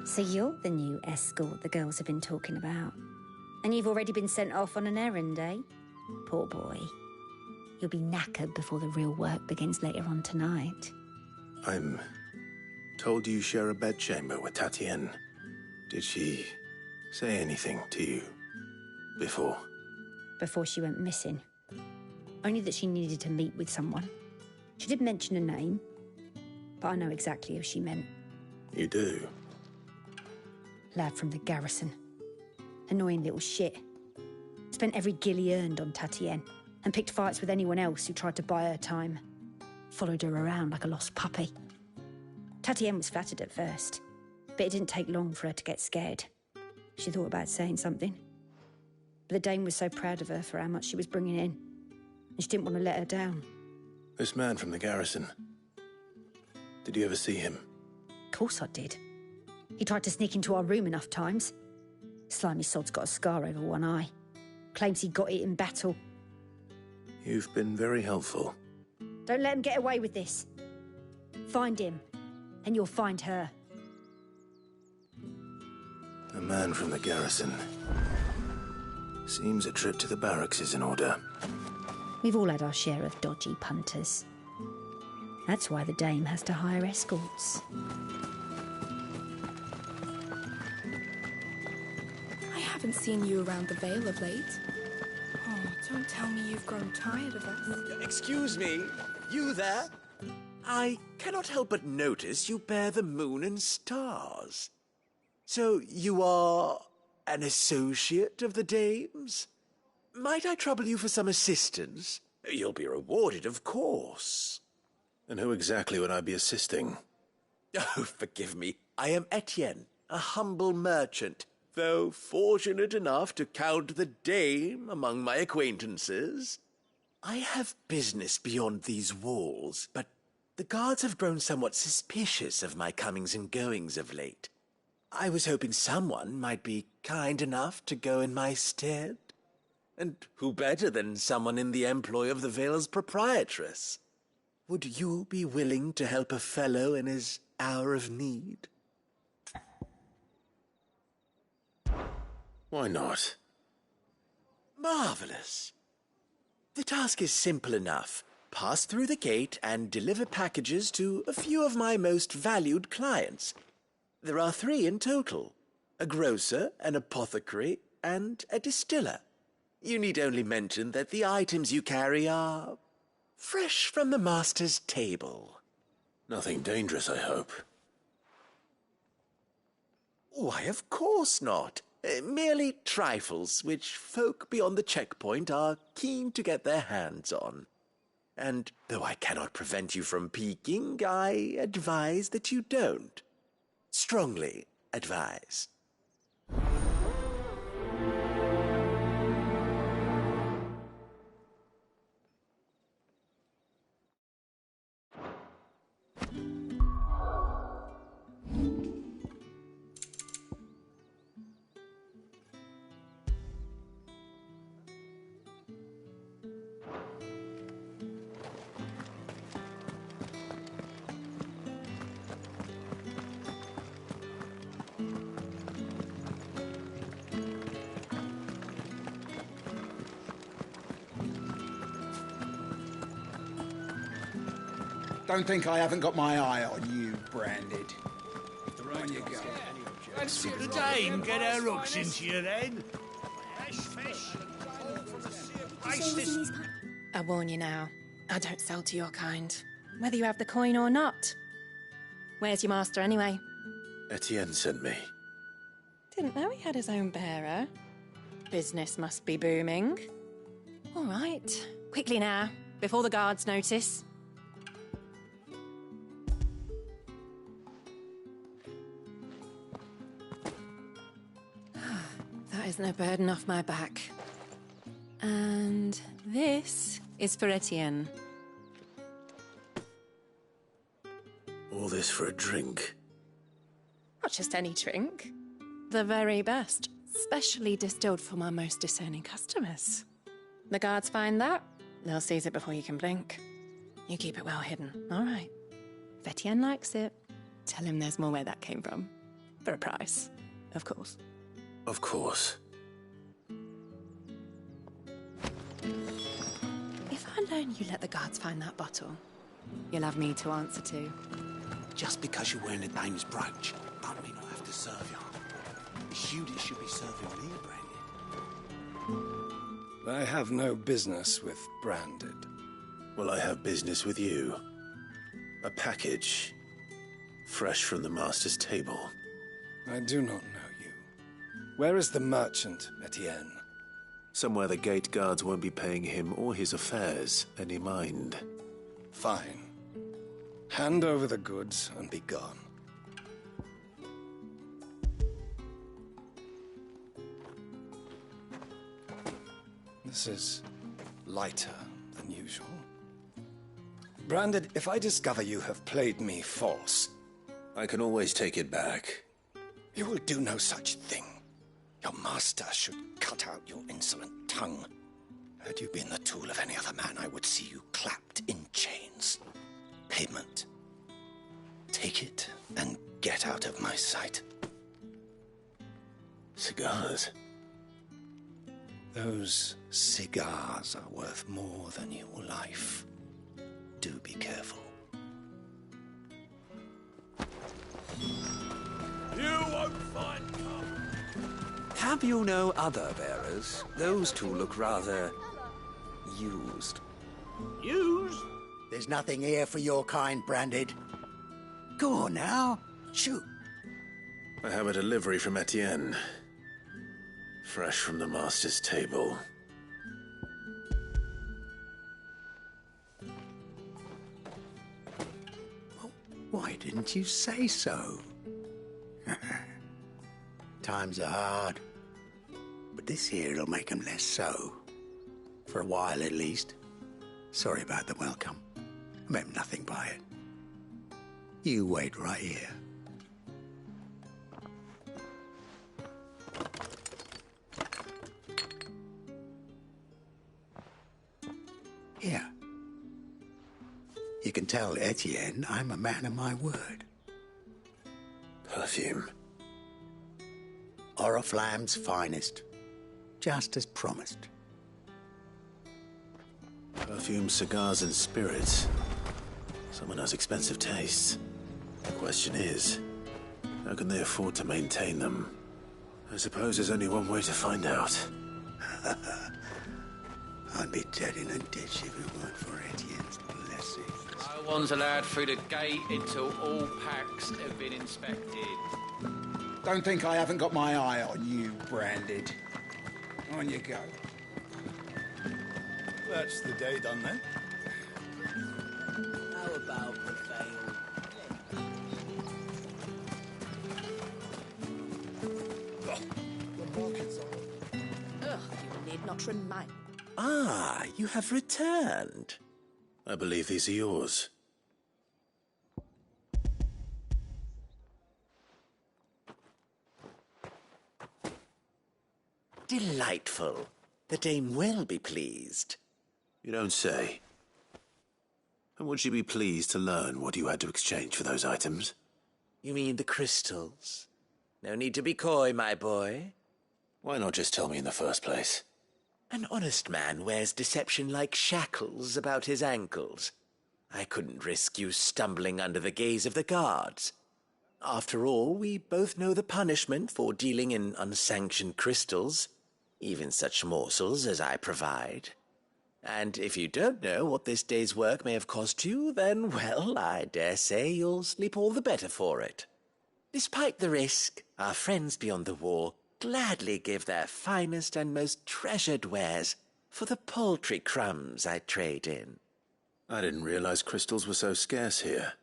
So you're the new escort the girls have been talking about. And you've already been sent off on an errand, eh? Poor boy. You'll be knackered before the real work begins later on tonight. I'm told you share a bedchamber with Tatienne. Did she say anything to you before? Before she went missing. Only that she needed to meet with someone. She did mention a name, but I know exactly who she meant. You do? Lad from the garrison. Annoying little shit. Spent every guil he earned on Tatienne, and picked fights with anyone else who tried to buy her time. Followed her around like a lost puppy. Tatienne was flattered at first, but it didn't take long for her to get scared. She thought about saying something. But the dame was so proud of her for how much she was bringing in, and she didn't want to let her down. This man from the garrison. Did you ever see him? Of course I did. He tried to sneak into our room enough times. Slimy sod's got a scar over one eye. Claims he got it in battle. You've been very helpful. Don't let him get away with this. Find him, and you'll find her. A man from the garrison. Seems a trip to the barracks is in order. We've all had our share of dodgy punters. That's why the Dame has to hire escorts. I haven't seen you around the Vale of late. Oh, don't tell me you've grown tired of us. Excuse me, you there? I cannot help but notice you bear the moon and stars. So you are an associate of the Dame's? Might I trouble you for some assistance? You'll be rewarded, of course. And who exactly would I be assisting? Oh, forgive me. I am Etienne, a humble merchant, though fortunate enough to count the Dame among my acquaintances. I have business beyond these walls, but the guards have grown somewhat suspicious of my comings and goings of late. I was hoping someone might be kind enough to go in my stead. And who better than someone in the employ of the Vale's proprietress? Would you be willing to help a fellow in his hour of need? Why not? Marvelous. The task is simple enough. Pass through the gate and deliver packages to a few of my most valued clients. There are 3 in total: a grocer, an apothecary, and a distiller. You need only mention that the items you carry are fresh from the master's table. Nothing dangerous, I hope. Why, of course not. Merely trifles which folk beyond the checkpoint are keen to get their hands on. And though I cannot prevent you from peeking, I advise that you don't. Strongly advise. Don't think I haven't got my eye on you, Branded. On you go. Let's the Dame get her hooks into you then. Fish. I warn you now, I don't sell to your kind, whether you have the coin or not. Where's your master anyway? Etienne sent me. Didn't know he had his own bearer. Business must be booming. All right, quickly now, before the guards notice. That is no burden off my back. And this is for Etienne. All this for a drink? Not just any drink. The very best. Specially distilled for my most discerning customers. The guards find that, they'll seize it before you can blink. You keep it well hidden, all right? If Etienne likes it, tell him there's more where that came from. For a price, of course. Of course. If I learn you let the guards find that bottle, you'll have me to answer to. Just because you're wearing a dame's brooch, don't mean I have to serve you. It's you that should be serving me, Branded. I have no business with Branded. Well, I have business with you. A package, fresh from the master's table. I do not know you. Where is the merchant, Etienne? Somewhere the gate guards won't be paying him or his affairs any mind. Fine. Hand over the goods and be gone. This is lighter than usual. Branded, if I discover you have played me false... I can always take it back. You will do no such thing. Your master should cut out your insolent tongue. Had you been the tool of any other man, I would see you clapped in chains. Payment. Take it and get out of my sight. Cigars? Those cigars are worth more than your life. Do be careful. You won't find Have you no other bearers? Those two look rather used. Used? There's nothing here for your kind, Branded. Go on now. Shoot. I have a delivery from Etienne. Fresh from the master's table. Why didn't you say so? Times are hard. But this here'll make 'em less so. For a while, at least. Sorry about the welcome. I meant nothing by it. You wait right here. Here. You can tell Etienne I'm a man of my word. Perfume. Oriflamme's finest. Just as promised. Perfume, cigars, and spirits. Someone has expensive tastes. The question is, how can they afford to maintain them? I suppose there's only one way to find out. I'd be dead in a ditch if it weren't for Etienne's blessing. No one's allowed through the gate until all packs have been inspected. Don't think I haven't got my eye on you, Branded. On you go. That's the day done then. How about the veil? Ugh, you need not remind. Ah, you have returned. I believe these are yours. Delightful. The dame will be pleased. You don't say. And would she be pleased to learn what you had to exchange for those items? You mean the crystals? No need to be coy, my boy. Why not just tell me in the first place? An honest man wears deception like shackles about his ankles. I couldn't risk you stumbling under the gaze of the guards. After all, we both know the punishment for dealing in unsanctioned crystals, even such morsels as I provide. And if you don't know what this day's work may have cost you, then, well, I dare say you'll sleep all the better for it. Despite the risk, our friends beyond the wall gladly give their finest and most treasured wares for the paltry crumbs I trade in. I didn't realize crystals were so scarce here.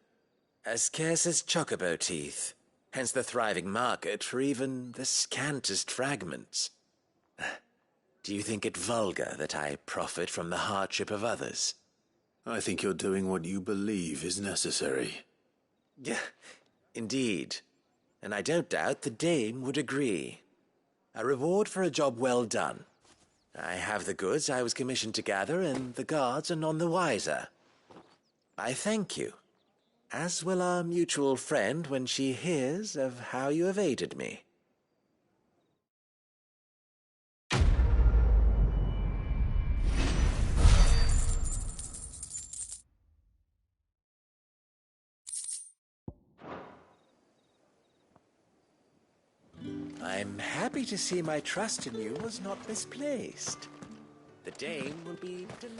As scarce as chocobo teeth, hence the thriving market for even the scantest fragments. Do you think it vulgar that I profit from the hardship of others? I think you're doing what you believe is necessary. Yeah, indeed. And I don't doubt the dame would agree. A reward for a job well done. I have the goods I was commissioned to gather, and the guards are none the wiser. I thank you, as will our mutual friend when she hears of how you have aided me. I'm happy to see my trust in you was not misplaced. The dame will be delighted.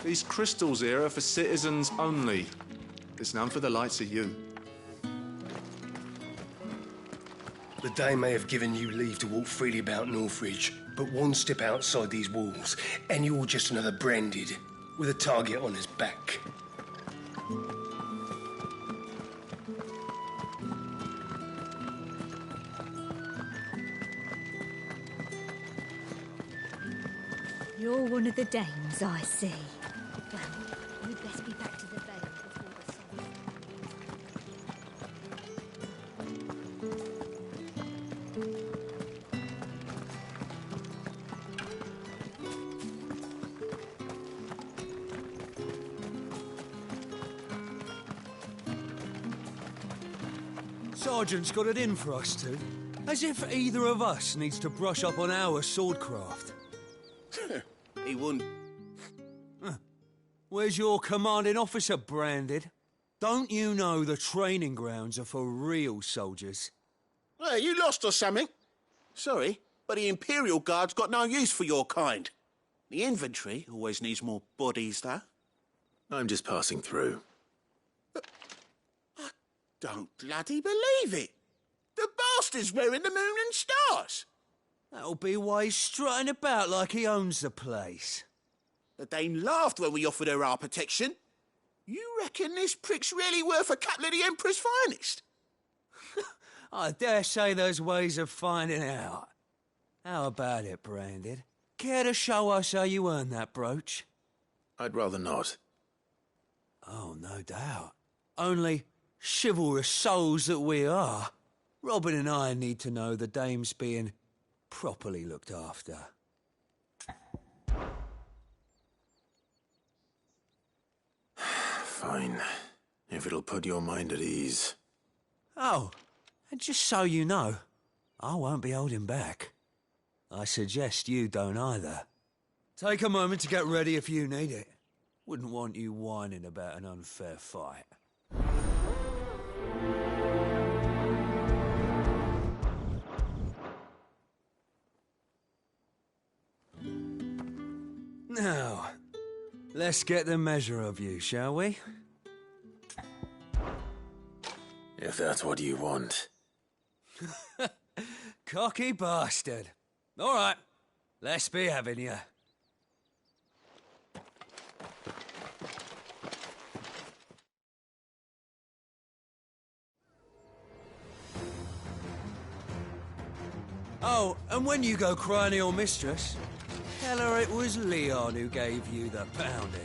These crystals here are for citizens only. There's none for the likes of you. The dame may have given you leave to walk freely about Northridge, but one step outside these walls, and you're just another Branded with a target on his back. You're one of the dames, I see. Well, we'd best be back to the veil before the sun. Sergeant's got it in for us two. As if either of us needs to brush up on our swordcraft. He wouldn't. Where's your commanding officer branded? Don't you know the training grounds are for real soldiers? Hey, you lost or something? Sorry, but the Imperial Guard's got no use for your kind. The infantry always needs more bodies, though. I'm just passing through. I don't bloody believe it. The bastard's wearing the moon and stars. That'll be why he's strutting about like he owns the place. The Dane laughed when we offered her our protection. You reckon this prick's really worth a couple of the Emperor's finest? I dare say there's ways of finding out. How about it, Branded? Care to show us how you earned that brooch? I'd rather not. Oh, no doubt. Only, chivalrous souls that we are, Robin and I need to know the dame's being properly looked after. Fine. If it'll put your mind at ease. Oh, and just so you know, I won't be holding back. I suggest you don't either. Take a moment to get ready if you need it. Wouldn't want you whining about an unfair fight. Now, let's get the measure of you, shall we? If that's what you want. Cocky bastard. All right, let's be having you. Oh, and when you go crying to your mistress, tell her it was Leon who gave you the pounding.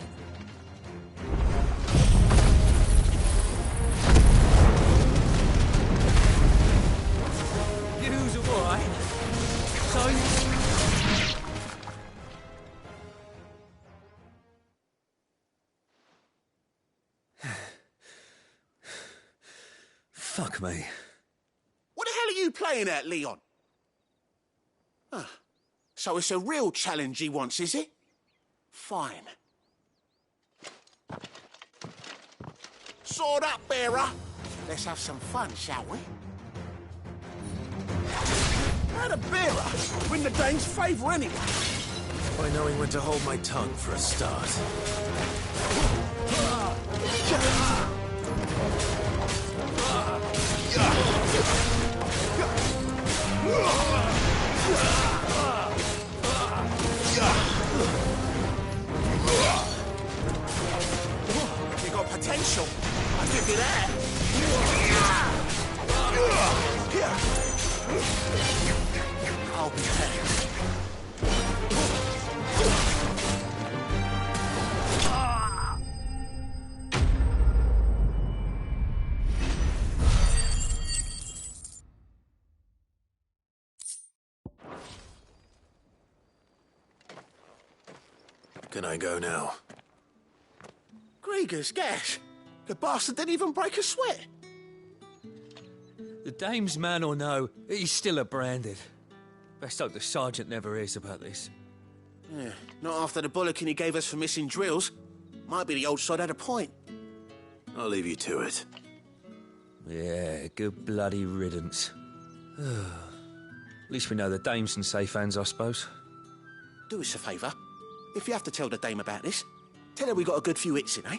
You's all right. So Fuck me. What the hell are you playing at, Leon? So it's a real challenge he wants, is it? Fine. Sword up, bearer. Let's have some fun, shall we? How the bearer win the Dane's favour anyway? By knowing when to hold my tongue for a start. You got potential. I'll give you that. I'll be there. Can I go now? Grieger's gas. The bastard didn't even break a sweat. The dame's man or no, he's still a branded. Best hope the sergeant never hears about this. Yeah, not after the bollocking he gave us for missing drills. Might be the old sod had a point. I'll leave you to it. Yeah, good bloody riddance. At least we know the dame's in safe hands, I suppose. Do us a favour. If you have to tell the dame about this, tell her we got a good few hits in, eh?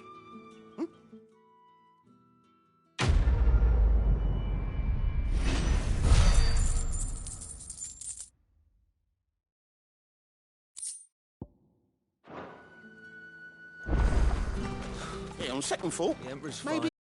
Yeah, on second thought, maybe